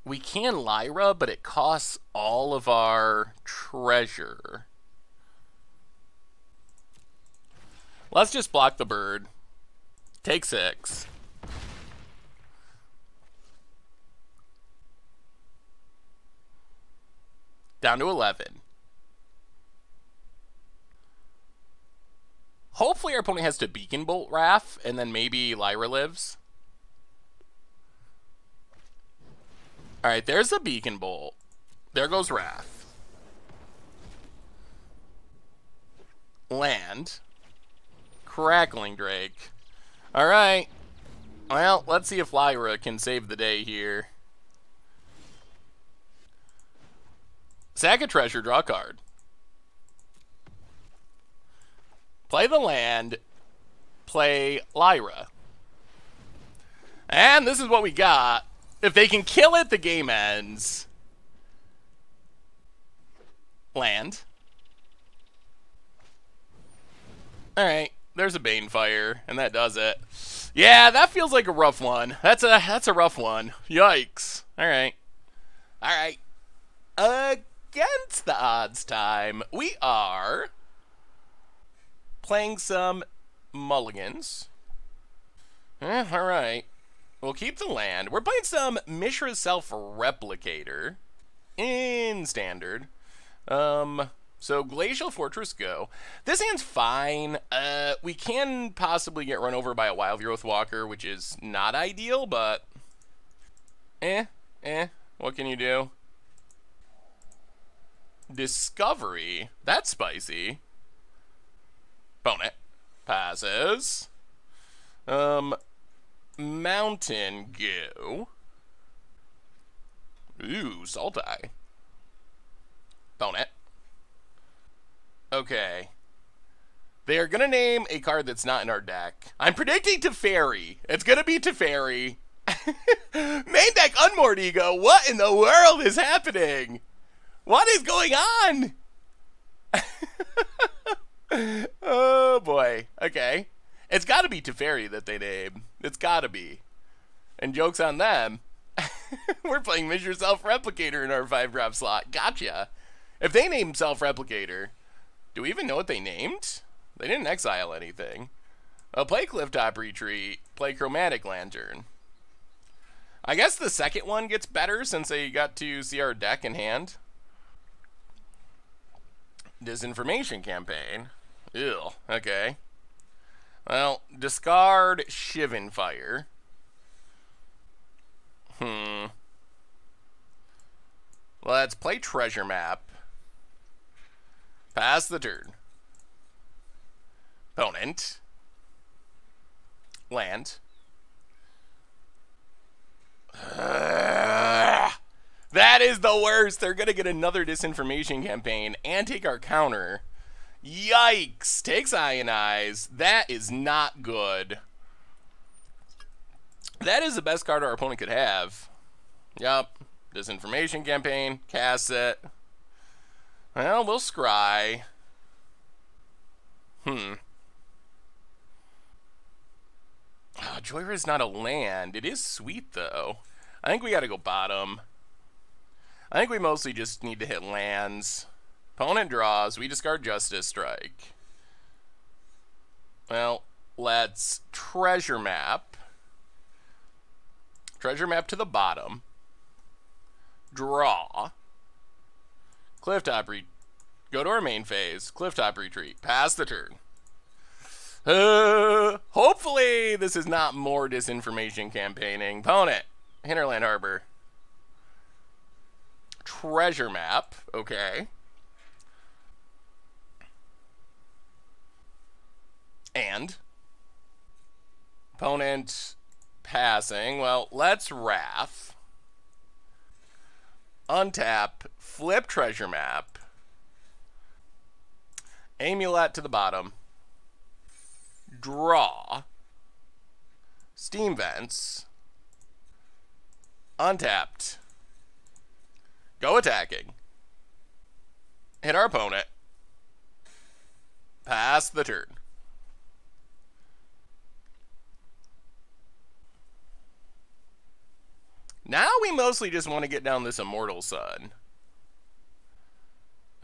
We can Lyra, but it costs all of our treasure. Let's just block the bird. Take 6. Down to 11. Hopefully our opponent has to Beacon Bolt Wrath, and then maybe Lyra lives. Alright, there's the Beacon Bolt. There goes Wrath. Land. Crackling Drake. Alright. Well, let's see if Lyra can save the day here. Sack a treasure, draw a card. Play the land. Play Lyra. And this is what we got. If they can kill it, the game ends. Land. Alright, there's a Banefire, and that does it. Yeah, that feels like a rough one. That's a rough one. Yikes. Alright. Alright. Against the odds time, we are playing some mulligans. Alright. We'll keep the land. We're playing some Mishra Self-Replicator in standard. So Glacial Fortress go. This hand's fine. We can possibly get run over by a Wild Growth Walker, which is not ideal, but what can you do? Discovery. That's spicy. Opponent passes. Mountain Goo. Ooh, Saltai. Opponent. Okay. They are going to name a card that's not in our deck. I'm predicting Teferi. It's going to be Teferi. Main deck Unmoored Ego. What in the world is happening? What is going on? Oh, boy. Okay. It's got to be Teferi that they name. It's got to be. And joke's on them. We're playing Mishra Self-Replicator in our 5-drop slot. Gotcha. If they named Self-Replicator, do we even know what they named? They didn't exile anything. Play Clifftop Retreat. Play Chromatic Lantern. I guess the second one gets better since they got to see our deck in hand. Disinformation Campaign. Ew. Okay. Well, discard Shivan Fire. Let's play Treasure Map. Pass the turn. Opponent. Land. That is the worst. They're going to get another Disinformation Campaign and take our counter. Yikes. Takes Ionize. That is not good. That is the best card our opponent could have. Yup. Disinformation Campaign. Cast it. Well, we'll scry. Oh, Joyra is not a land. It is sweet, though. I think we got to go bottom. I think we mostly just need to hit lands. Opponent draws. We discard Justice Strike. Well, let's Treasure Map. Treasure Map to the bottom. Draw. Clifftop Retreat. Go to our main phase. Clifftop Retreat. Pass the turn. Hopefully this is not more Disinformation Campaigning. Opponent. Hinterland Harbor. Treasure Map. Okay. And. Opponent passing. Well, let's Wrath. Untap. Flip Treasure Map. Amulet to the bottom. Draw. Steam Vents. Untapped. Go attacking. Hit our opponent. Pass the turn. Now we mostly just want to get down this Immortal Sun.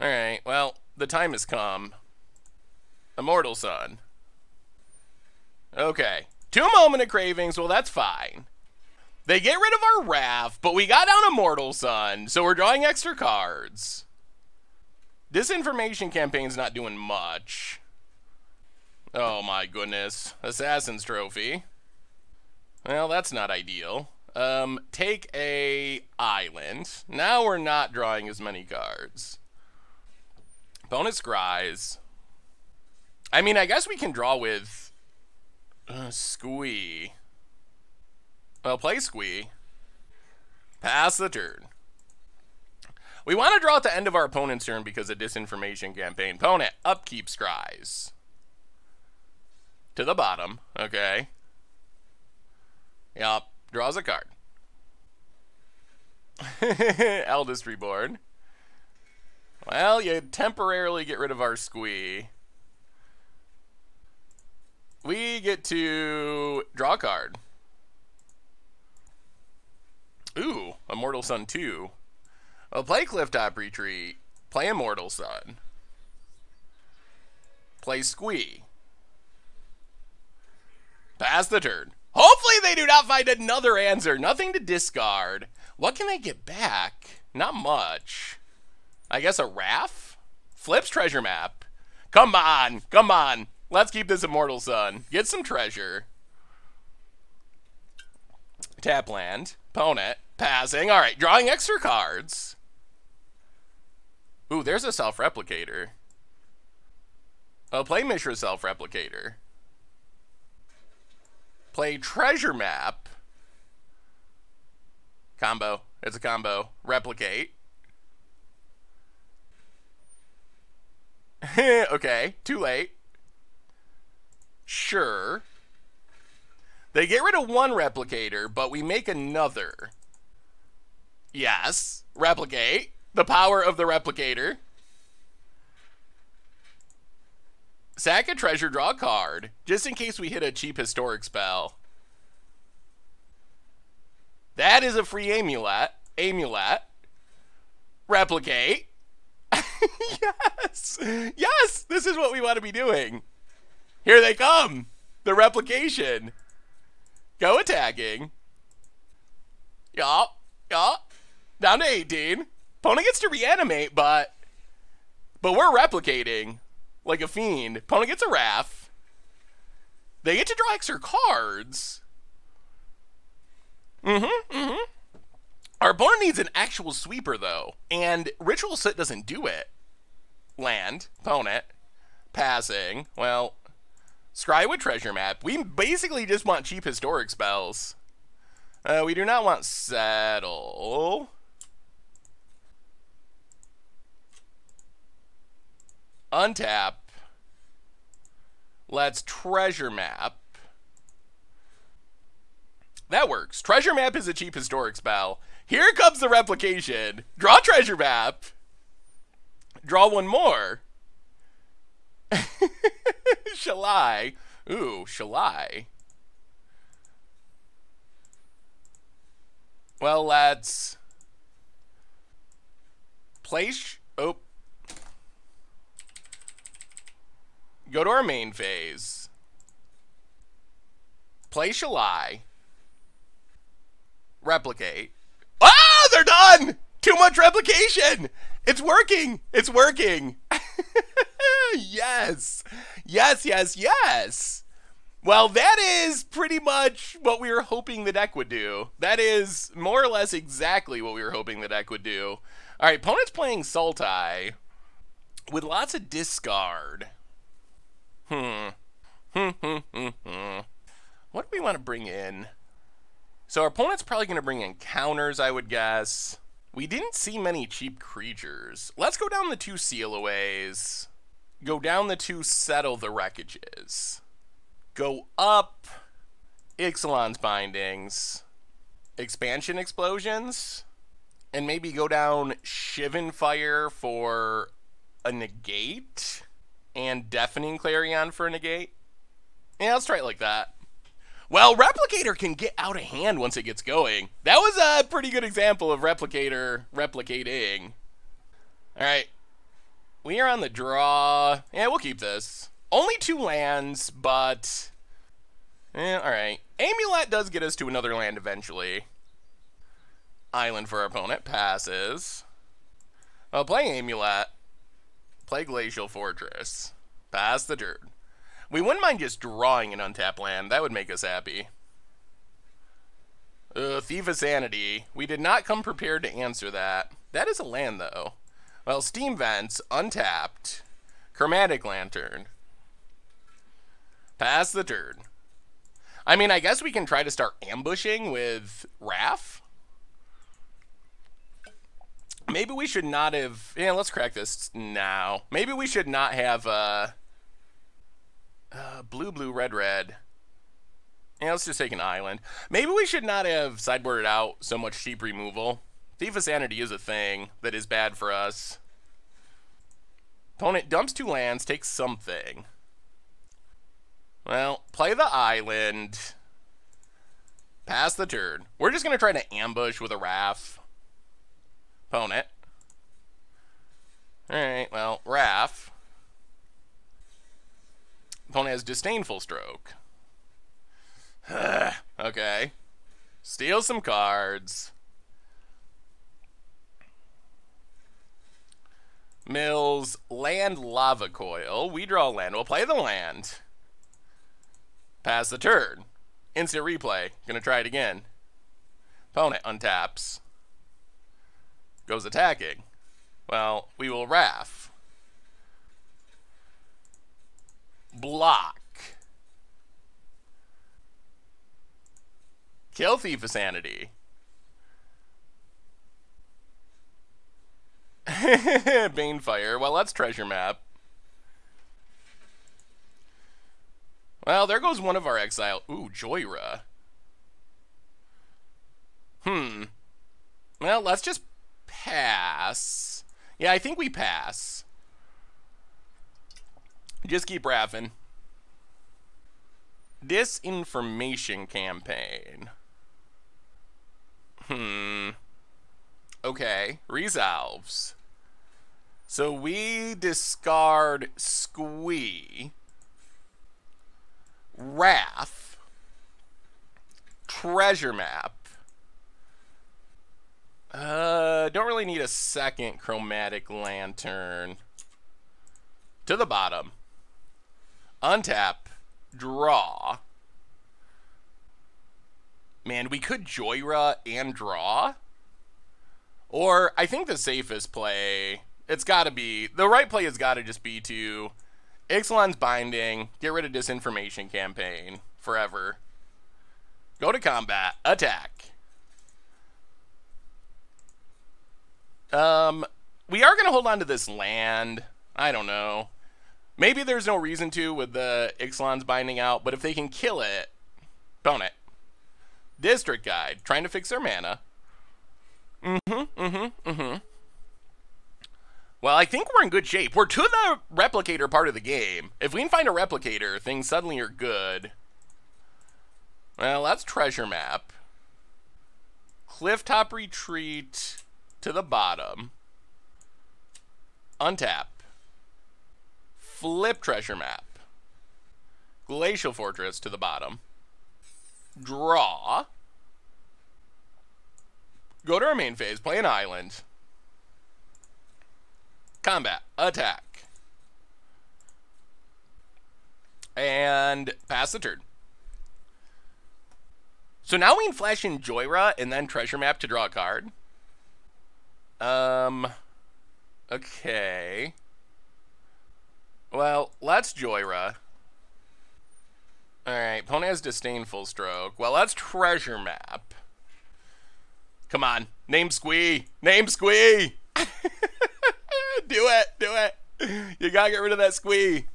Alright, well, the time has come. Immortal Sun. Okay. 2 Moment of Cravings, well, that's fine. They get rid of our Wrath, but we got down Immortal Sun, so we're drawing extra cards. Disinformation Campaign's not doing much. Oh my goodness. Assassin's Trophy. Well, that's not ideal. Take a island. Now we're not drawing as many cards. Opponent scries. I mean, I guess we can draw with Squee. Well, play Squee. Pass the turn. We want to draw at the end of our opponent's turn because of Disinformation Campaign. Opponent, upkeep scries. To the bottom. Okay. Yup. Draws a card. Eldest Reborn. Well, you temporarily get rid of our Squee. We get to draw a card. Ooh, Immortal Sun 2. Well, play Clifftop Retreat. Play Immortal Sun. Play Squee. Pass the turn. Hopefully they do not find another answer. Nothing to discard. What can they get back? Not much. I guess a Wrath? Flips Treasure Map. Come on. Come on. Let's keep this Immortal Sun. Get some treasure. Tap land. Opponent. Passing. Alright, drawing extra cards. Ooh, there's a Self-Replicator. Oh, play Mishra Self-Replicator. Play Treasure Map. Combo. It's a combo. Replicate. Okay, too late. Sure. They get rid of one replicator, but we make another. Yes. Replicate. The power of the replicator. Sack a treasure, draw a card, just in case we hit a cheap historic spell. That is a free amulet. Amulet. Replicate. Yes! Yes! This is what we want to be doing. Here they come! The replication. Go attacking. Yup. Yup. Down to 18. Opponent gets to reanimate, but we're replicating. Like a fiend. Opponent gets a Wrath. They get to draw extra cards. Our opponent needs an actual sweeper, though. And Ritual Soot doesn't do it. Land. Opponent. Passing. Well, scry with Treasure Map. We basically just want cheap historic spells. We do not want Settle. Untap. Let's Treasure Map. That works. Treasure Map is a cheap historic spell. Here comes the replication. Draw Treasure Map. Draw one more. Shall I? Ooh, shall I? Well, let's place. Oh. Go to our main phase. Play Shall I. Replicate. Ah, they're done! Too much replication! It's working! It's working! Yes! Yes, yes, yes! Well, that is pretty much what we were hoping the deck would do. That is more or less exactly what we were hoping the deck would do. Alright, opponent's playing Sultai with lots of discard. What do we want to bring in? So our opponent's probably going to bring in counters, I would guess. We didn't see many cheap creatures. Let's go down the 2 Sealaways. Go down the 2 Settle the Wreckages. Go up Ixalan's Bindings. Expansion Explosions. And maybe go down Shivan Fire for a negate. And Deafening Clarion for a negate. Yeah, let's try it like that. Well, Replicator can get out of hand once it gets going. That was a pretty good example of Replicator replicating. Alright. We are on the draw. Yeah, we'll keep this. Only 2 lands, but... alright. Amulet does get us to another land eventually. Island for our opponent. Passes. Well, play Amulet. Play Glacial Fortress. Pass the turn. We wouldn't mind just drawing an untapped land. That would make us happy. Thief of Sanity. We did not come prepared to answer that. That is a land, though. Well, Steam Vents. Untapped. Chromatic Lantern. Pass the turn. I mean, I guess we can try to start ambushing with Wrath. Maybe we should not have... Yeah, let's crack this now. Maybe we should not have... blue, blue, red, red. Yeah, let's just take an island. Maybe we should not have sideboarded out so much cheap removal. Thief of Sanity is a thing that is bad for us. Opponent dumps 2 lands, takes something. Well, play the island. Pass the turn. We're just going to try to ambush with a Wrath. Opponent. Alright, well, Wrath. Opponent has Disdainful Stroke. Okay. Steal some cards. Mills, land Lava Coil. We draw land. We'll play the land. Pass the turn. Instant replay. Gonna try it again. Opponent untaps. Goes attacking. Well, we will Wrath. Block. Kill Thief of Sanity. Banefire. Well, that's treasure map. Well, there goes one of our exile. Ooh, Joyra. Well, let's just pass. Yeah, I think we pass. Just keep raffing. Disinformation campaign. Okay, resolves. So we discard Squee, Wrath, Treasure Map. Don't really need a second Chromatic Lantern. To the bottom. Untap. Draw. Man, we could Joyra and draw. Or, I think the safest play, it's gotta be, the right play has gotta just be to Ixalan's Binding, get rid of Disinformation Campaign forever. Go to combat, attack. We are gonna hold on to this land. I don't know. Maybe there's no reason to with the Ixalan's Binding out, but if they can kill it, bone it. District Guide, trying to fix their mana. Well, I think we're in good shape. We're to the replicator part of the game. If we can find a replicator, things suddenly are good. Well, that's treasure map. Clifftop Retreat to the bottom. Untap. Flip treasure map. Glacial Fortress to the bottom. Draw. Go to our main phase, play an island. Combat, attack. And pass the turn. So now we can flash in Joyra and then treasure map to draw a card. Okay. Well, let's Joyra. Alright, opponent has Disdainful Stroke. Well, let's treasure map. Come on. Name Squee. Name Squee. Do it. Do it. You gotta get rid of that Squee.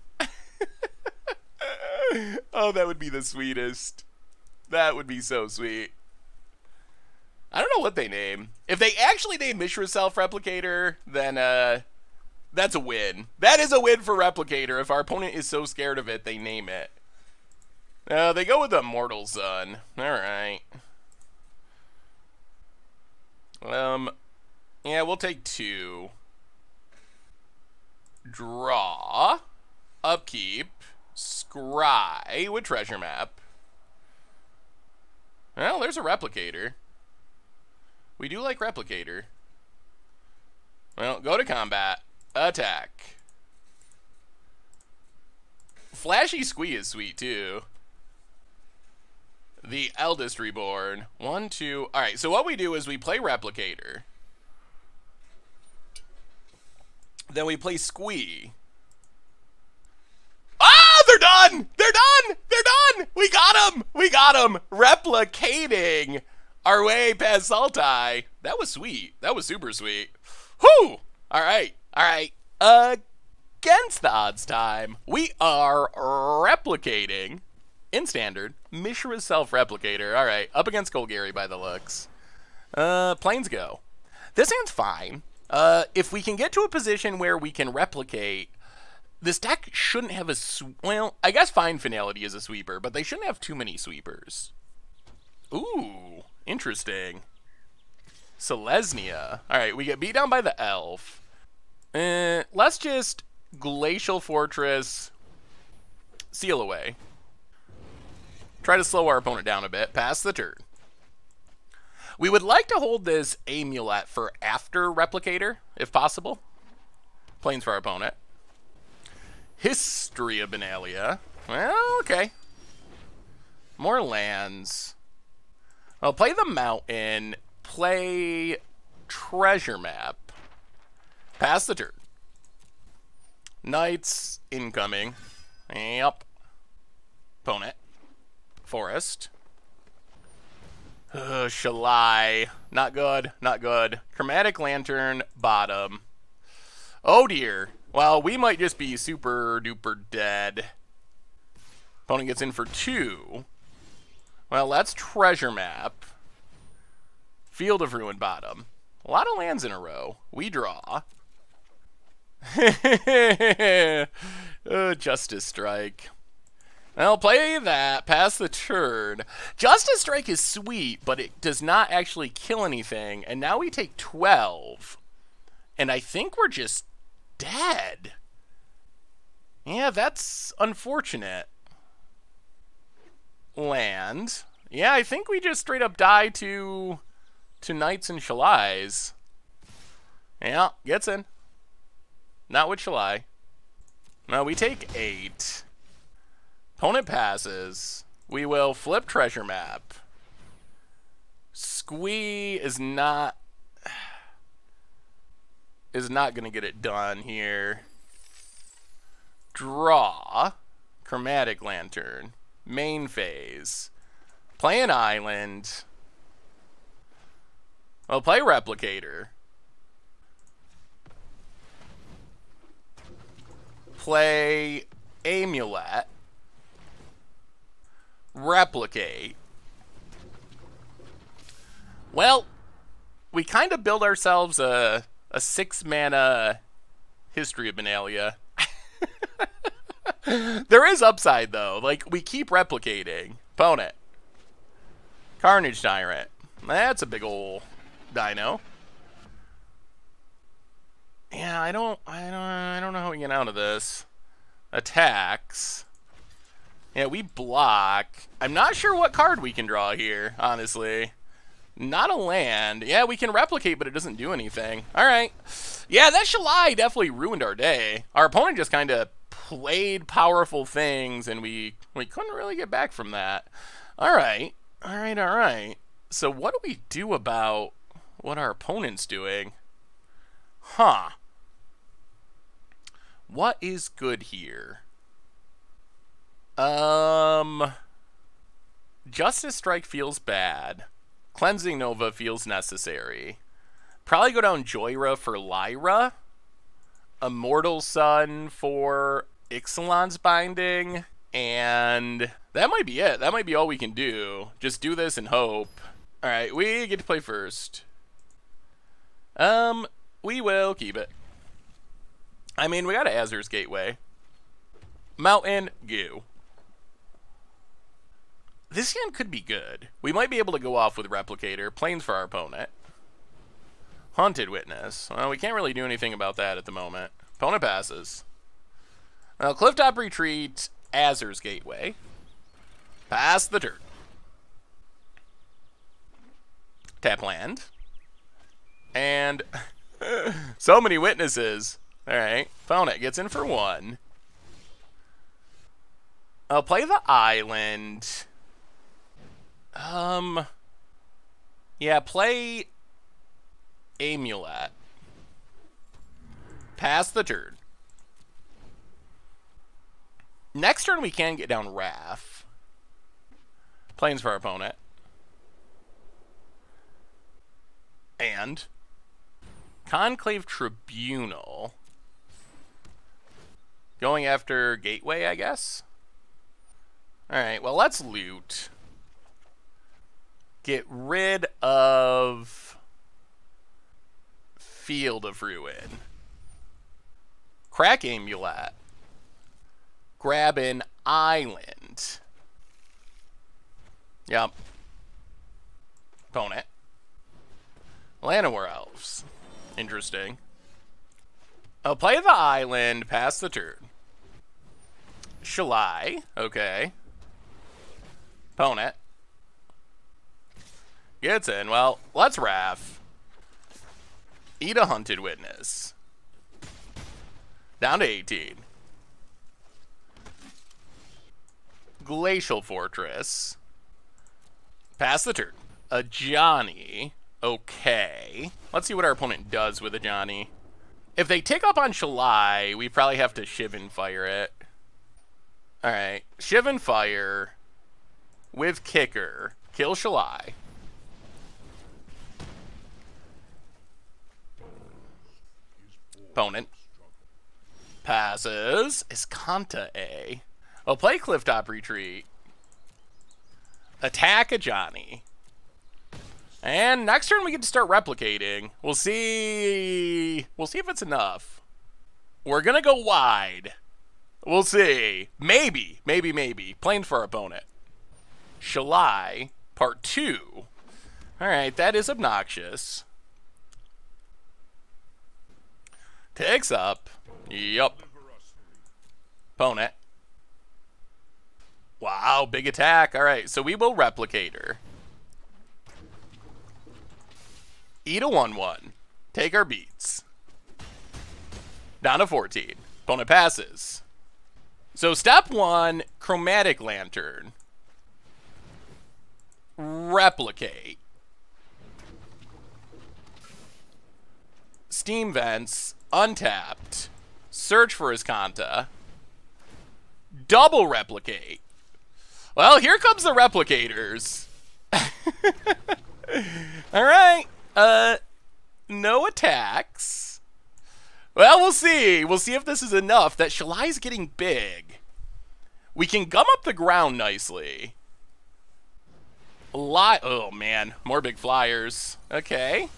Oh, that would be the sweetest. That would be so sweet. I don't know what they name. If they actually name Mishra Self-Replicator, then that's a win. That is a win for Replicator. If our opponent is so scared of it, they name it. They go with the Mortal Sun. Alright. Yeah, we'll take 2. Draw. Upkeep. Scry with treasure map. Well, there's a Replicator. We do like Replicator. Well, go to combat. Attack. Flashy Squee is sweet, too. The Eldest Reborn. 1, 2. Alright, so what we do is we play Replicator. Then we play Squee. Ah, they're done! They're done! They're done! We got them! We got them! Replicating our way past Sultai. That was sweet. That was super sweet. Whew! Alright, alright. Against the odds time, we are replicating, in standard, Mishra's Self-Replicator. Alright, up against Golgari by the looks. Planes go. This hand's fine. If we can get to a position where we can replicate, this deck shouldn't have a... Well, I guess Fine Finality is a sweeper, but they shouldn't have too many sweepers. Ooh, interesting. Selesnya. Alright, we get beat down by the elf. Let's just Glacial Fortress, seal away. Try to slow our opponent down a bit. Pass the turn. We would like to hold this Amulet for after Replicator, if possible. Plains for our opponent. History of Benalia. Well, okay. More lands. I'll play the Mountain. Play Treasure Map. Pass the turn. Knights incoming. Yep. Opponent. Forest. Shalai. Not good. Not good. Chromatic Lantern. Bottom. Oh dear. Well, we might just be super duper dead. Opponent gets in for 2. Well, that's Treasure Map. Field of Ruin bottom. A lot of lands in a row. We draw. Justice Strike. I'll play that. Pass the turn. Justice Strike is sweet, but it does not actually kill anything. And now we take 12. And I think we're just dead. Yeah, that's unfortunate. Land. Yeah, I think we just straight up die to Knights and Shalais. Yeah, gets in. Not with Shalai. No, we take 8. Opponent passes. We will flip Treasure Map. Squee is not going to get it done here. Draw. Chromatic Lantern. Main phase. Play an island. Well, play Replicator. Play Amulet. Replicate. Well, we kind of build ourselves a 6-mana History of Benalia. There is upside, though. Like, we keep replicating. Opponent. Carnage Tyrant. That's a big ol' dino. Yeah, I don't know how we get out of this. Attacks. Yeah, we block. I'm not sure what card we can draw here, honestly. Not a land. Yeah, we can replicate, but it doesn't do anything. All right. Yeah, that Shalai definitely ruined our day. Our opponent just kind of played powerful things, and we couldn't really get back from that. All right. All right, all right. So what do we do about what our opponent's doing? Huh. What is good here? Justice Strike feels bad. Cleansing Nova feels necessary. Probably go down Joyra for Lyra. Immortal Sun for Ixalan's Binding. And that might be it. That might be all we can do. Just do this and hope. Alright, we get to play first. We will keep it. I mean, we got an Azur's Gateway. Mountain, Goo. This hand could be good. We might be able to go off with Replicator. Plains for our opponent. Haunted Witness. Well, we can't really do anything about that at the moment. Opponent passes. Well, Clifftop Retreat, Azur's Gateway. Pass the turn. Tap land. And so many witnesses. Alright. Opponent gets in for 1. I'll play the island. Yeah, play Amulet. Pass the turn. Next turn we can get down Wrath. Plains for our opponent. And Conclave Tribunal. Going after Gateway, I guess? Alright, well, let's loot. Get rid of Field of Ruin. Crack Amulet. Grab an island. Yep. Opponent. Llanowar Elves. Interesting. I'll play the island, pass the turn. Shalai. Okay. Opponent. Gets in. Well, let's Wrath. Eat a Hunted Witness. Down to 18. Glacial Fortress. Pass the turn. A Johnny. Okay. Let's see what our opponent does with a Johnny. If they take up on Shalai, we probably have to Shivan Fire it. Alright. Shiv and Fire with Kicker. Kill Shalai. Opponent passes. Is Kanta A? Oh, play Clifftop Retreat. Attack a Johnny. And next turn we get to start replicating. We'll see. We'll see if it's enough. We're gonna go wide. We'll see. Maybe. Playing for our opponent. Shalai, part 2. Alright, that is obnoxious. Takes up. Yup. Opponent. Wow, big attack. Alright, so we will Replicator. Eat a 1/1. Take our beats. Down to 14. Opponent passes. So step 1, Chromatic Lantern. Replicate. Steam Vents. Untapped. Search for his Kanta. Double Replicate. Well, here comes the Replicators. Alright. No attacks. Well, we'll see. We'll see if this is enough. That Shalai's getting big. We can gum up the ground nicely. Oh, man. More big flyers. Okay.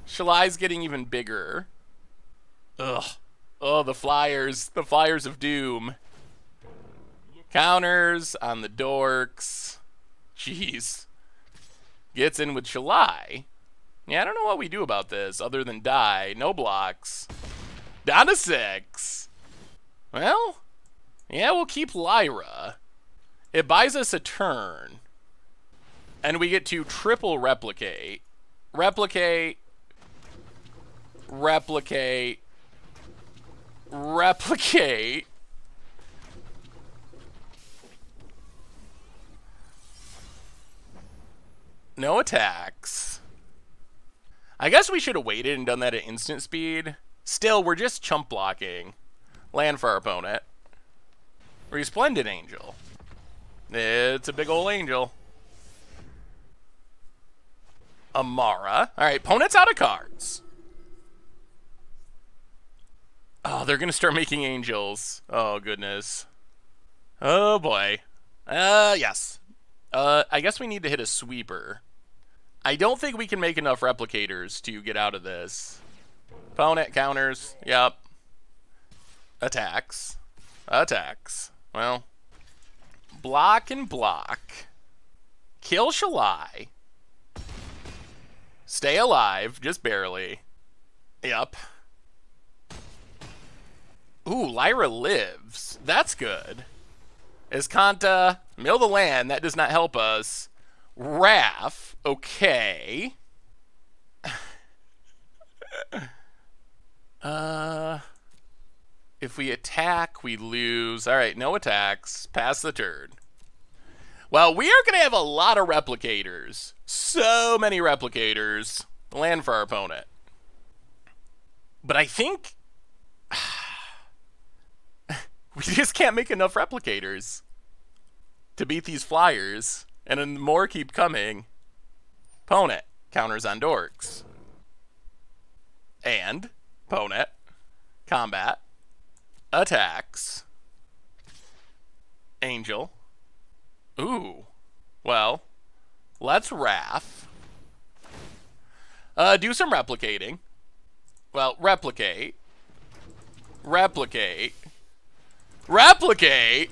Shalai's getting even bigger. Ugh. Oh, the flyers. The flyers of doom. Counters on the dorks. Jeez. Gets in with Shalai. Yeah, I don't know what we do about this other than die. No blocks. Down to 6. Well, yeah, we'll keep Lyra. It buys us a turn. And we get to triple replicate. Replicate. Replicate. Replicate. No attacks. I guess we should have waited and done that at instant speed. Still, we're just chump blocking. Land for our opponent. Resplendent Angel. It's a big ol' angel. Amara. Alright, opponent's out of cards. Oh, they're gonna start making angels. Oh, goodness. Oh, boy. Yes. I guess we need to hit a sweeper. I don't think we can make enough replicators to get out of this. Opponent counters. Yep. Attacks. Attacks. Well. Block and block. Kill Shalai. Stay alive. Just barely. Yep. Ooh, Lyra lives. That's good. Iskanta. Mill the land. That does not help us. Wrath. Okay. If we attack, we lose. Alright, no attacks. Pass the turn. Well, we are going to have a lot of replicators. So many replicators. Land for our opponent. But I think we just can't make enough replicators to beat these flyers. And then more keep coming. Opponent counters on dorks. And opponent combat attacks. Angel. Ooh. Well, let's Wrath. Do some replicating. Well, replicate. Replicate. Replicate.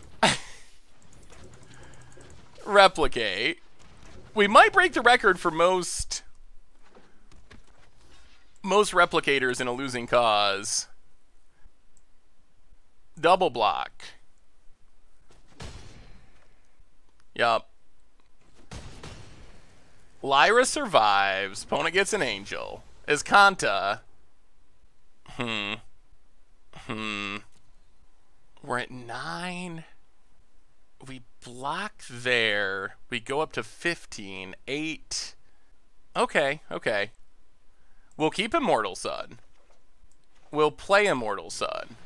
Replicate. We might break the record for most replicators in a losing cause. Double block. Yup. Lyra survives. Opponent gets an angel. Iskanta. We're at 9. We block there. We go up to 15. 8. Okay, okay. We'll keep Immortal Sun. We'll play Immortal Sun.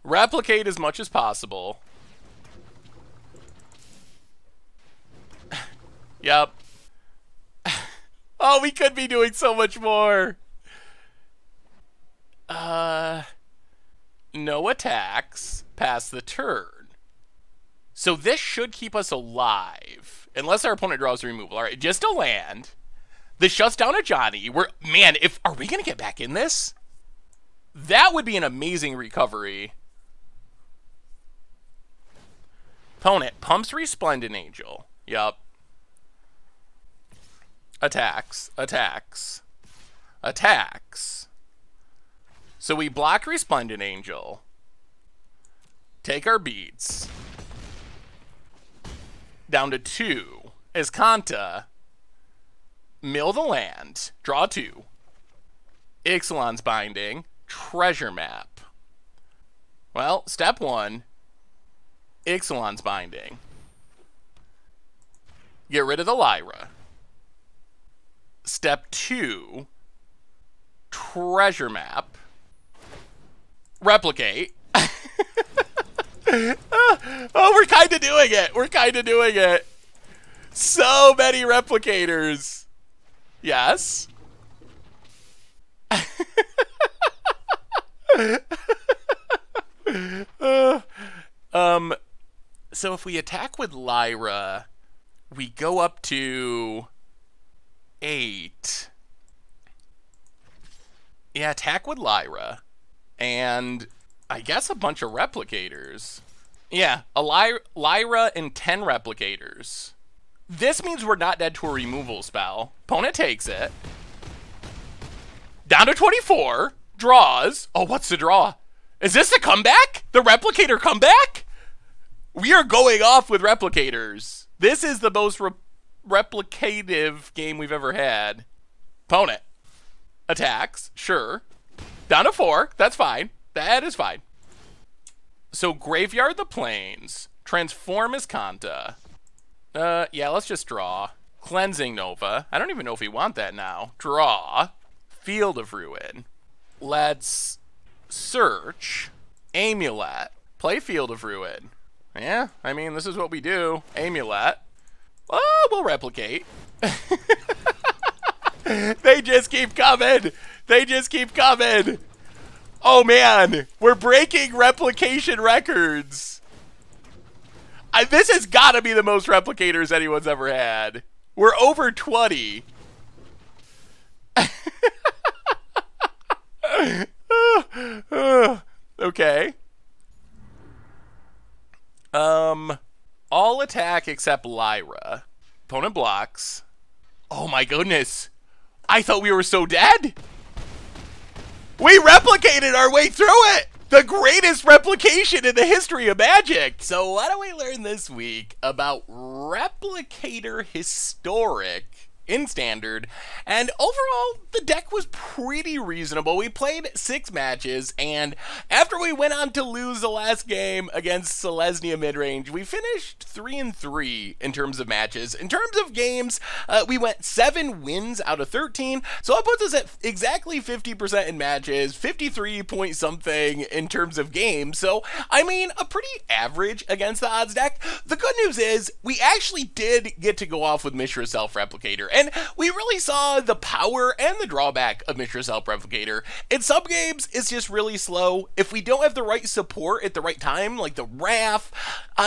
Replicate as much as possible. Yep. Oh, we could be doing so much more. No attacks past the turn. So this should keep us alive. Unless our opponent draws a removal. Alright, just a land. This shuts down a Johnny. Man, are we gonna get back in this? That would be an amazing recovery. Opponent pumps Resplendent Angel. Yup. Attacks. Attacks. Attacks. So we block Resplendent Angel. Take our beats. Down to 2. Escanta. Mill the land. Draw 2. Ixalan's Binding. Treasure Map. Well, step 1. Ixalan's Binding. Get rid of the Lyra. Step 2. Treasure Map. Replicate. Oh, we're kind of doing it. We're kind of doing it. So many replicators. Yes. So if we attack with Lyra, we go up to 8. Yeah, attack with Lyra. And I guess a bunch of replicators. Yeah, a Lyra and 10 replicators. This means we're not dead to a removal spell. Opponent takes it. Down to 24. Draws. Oh, what's the draw? Is this a comeback? The replicator comeback? We are going off with replicators. This is the most replicative game we've ever had. Opponent. Attacks. Sure. Down to 4. That's fine. That is fine. So Graveyard the Plains. Transform Escanta. Yeah, let's just draw. Cleansing Nova. I don't even know if we want that now. Draw. Field of Ruin. Let's search. Amulet. Play Field of Ruin. Yeah, I mean, this is what we do. Amulet. Oh, we'll replicate. They just keep coming. They just keep coming. Oh, man. We're breaking replication records. This has got to be the most replicators anyone's ever had. We're over 20. Okay. All attack except Lyra. Opponent blocks. Oh my goodness. I thought we were so dead. We replicated our way through it. The greatest replication in the history of Magic. So what do we learn this week about Replicator Historic in Standard? And overall, the deck was pretty reasonable. We played 6 matches, and after we went on to lose the last game against Selesnya midrange, we finished 3-3 in terms of matches. In terms of games, we went 7 wins out of 13, so that puts us at exactly 50% in matches, 53 point something in terms of games. So, I mean, a pretty average against the odds deck. The good news is, we actually did get to go off with Mishra Self-Replicator, and we really saw the power and the drawback of Mishra Self-Replicator. In some games, it's just really slow. If we don't have the right support at the right time, like the RAF,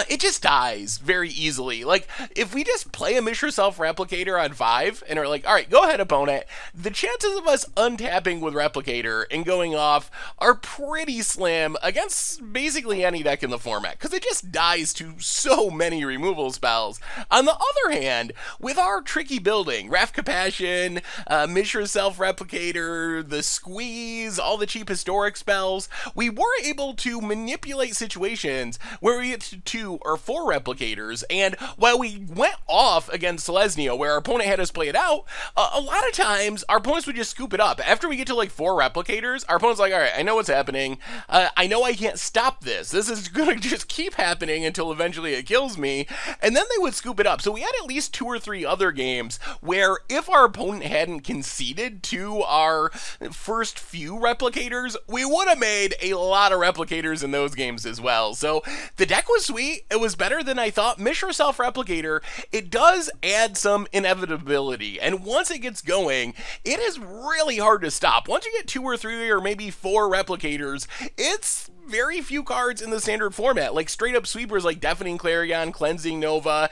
it just dies very easily. Like, if we just play a Mishra Self-Replicator on 5 and are like, all right, go ahead, opponent, the chances of us untapping with Replicator and going off are pretty slim against basically any deck in the format, because it just dies to so many removal spells. On the other hand, with our tricky building, Wrath Compassion, Mishra Self-Replicator, the Squeeze, all the cheap historic spells, we were able to manipulate situations where we get to 2 or 4 replicators, and while we went off against Selesnya, where our opponent had us play it out, a lot of times our opponents would just scoop it up. After we get to like 4 replicators, our opponent's like, alright, I know what's happening, I know I can't stop this, this is gonna just keep happening until eventually it kills me, and then they would scoop it up. So we had at least 2 or 3 other games where if our opponent hadn't conceded to our first few replicators, we would have made a lot of replicators in those games as well. So the deck was sweet. It was better than I thought. Mishra Self-Replicator, it does add some inevitability, and once it gets going, it is really hard to stop. Once you get 2 or 3 or maybe 4 replicators, it's very few cards in the standard format, like straight up sweepers like Deafening Clarion, Cleansing Nova,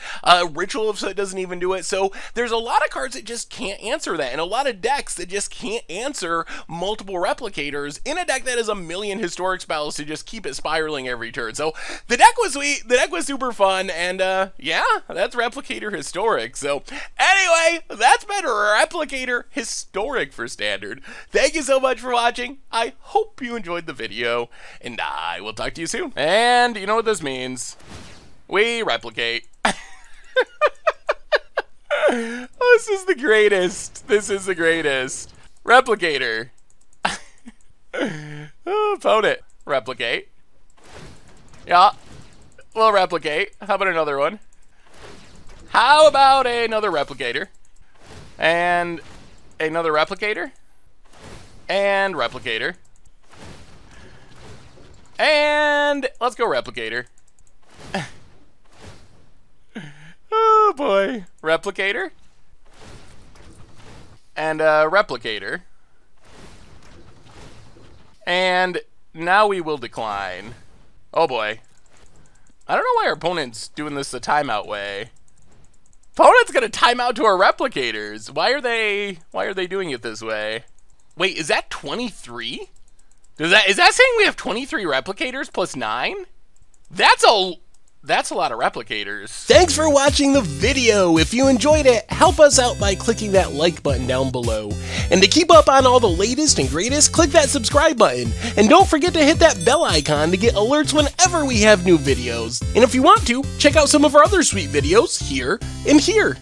Ritual of Soot doesn't even do it. So there's a lot of cards that just can't answer that, and a lot of decks that just can't answer multiple replicators in a deck that has a million historic spells to just keep it spiraling every turn. So the deck was sweet, the deck was super fun, and yeah, that's Replicator Historic. So anyway, that's been Replicator Historic for Standard. Thank you so much for watching. I hope you enjoyed the video, and I will talk to you soon. And you know what this means. We replicate. This is the greatest. This is the greatest. Replicator. Oh, opponent. Replicate. Yeah. We'll replicate. How about another one? How about another replicator? And another replicator? And replicator. And let's go replicator. Oh boy. Replicator. And replicator. And now we will decline. Oh boy. I don't know why our opponent's doing this the timeout way. Opponent's gonna time out to our replicators. Why are they doing it this way? Wait, is that 23? Is that saying we have 23 replicators plus 9? That's a lot of replicators. Thanks for watching the video. If you enjoyed it, help us out by clicking that like button down below. And to keep up on all the latest and greatest, click that subscribe button. And don't forget to hit that bell icon to get alerts whenever we have new videos. And if you want to, check out some of our other sweet videos here and here.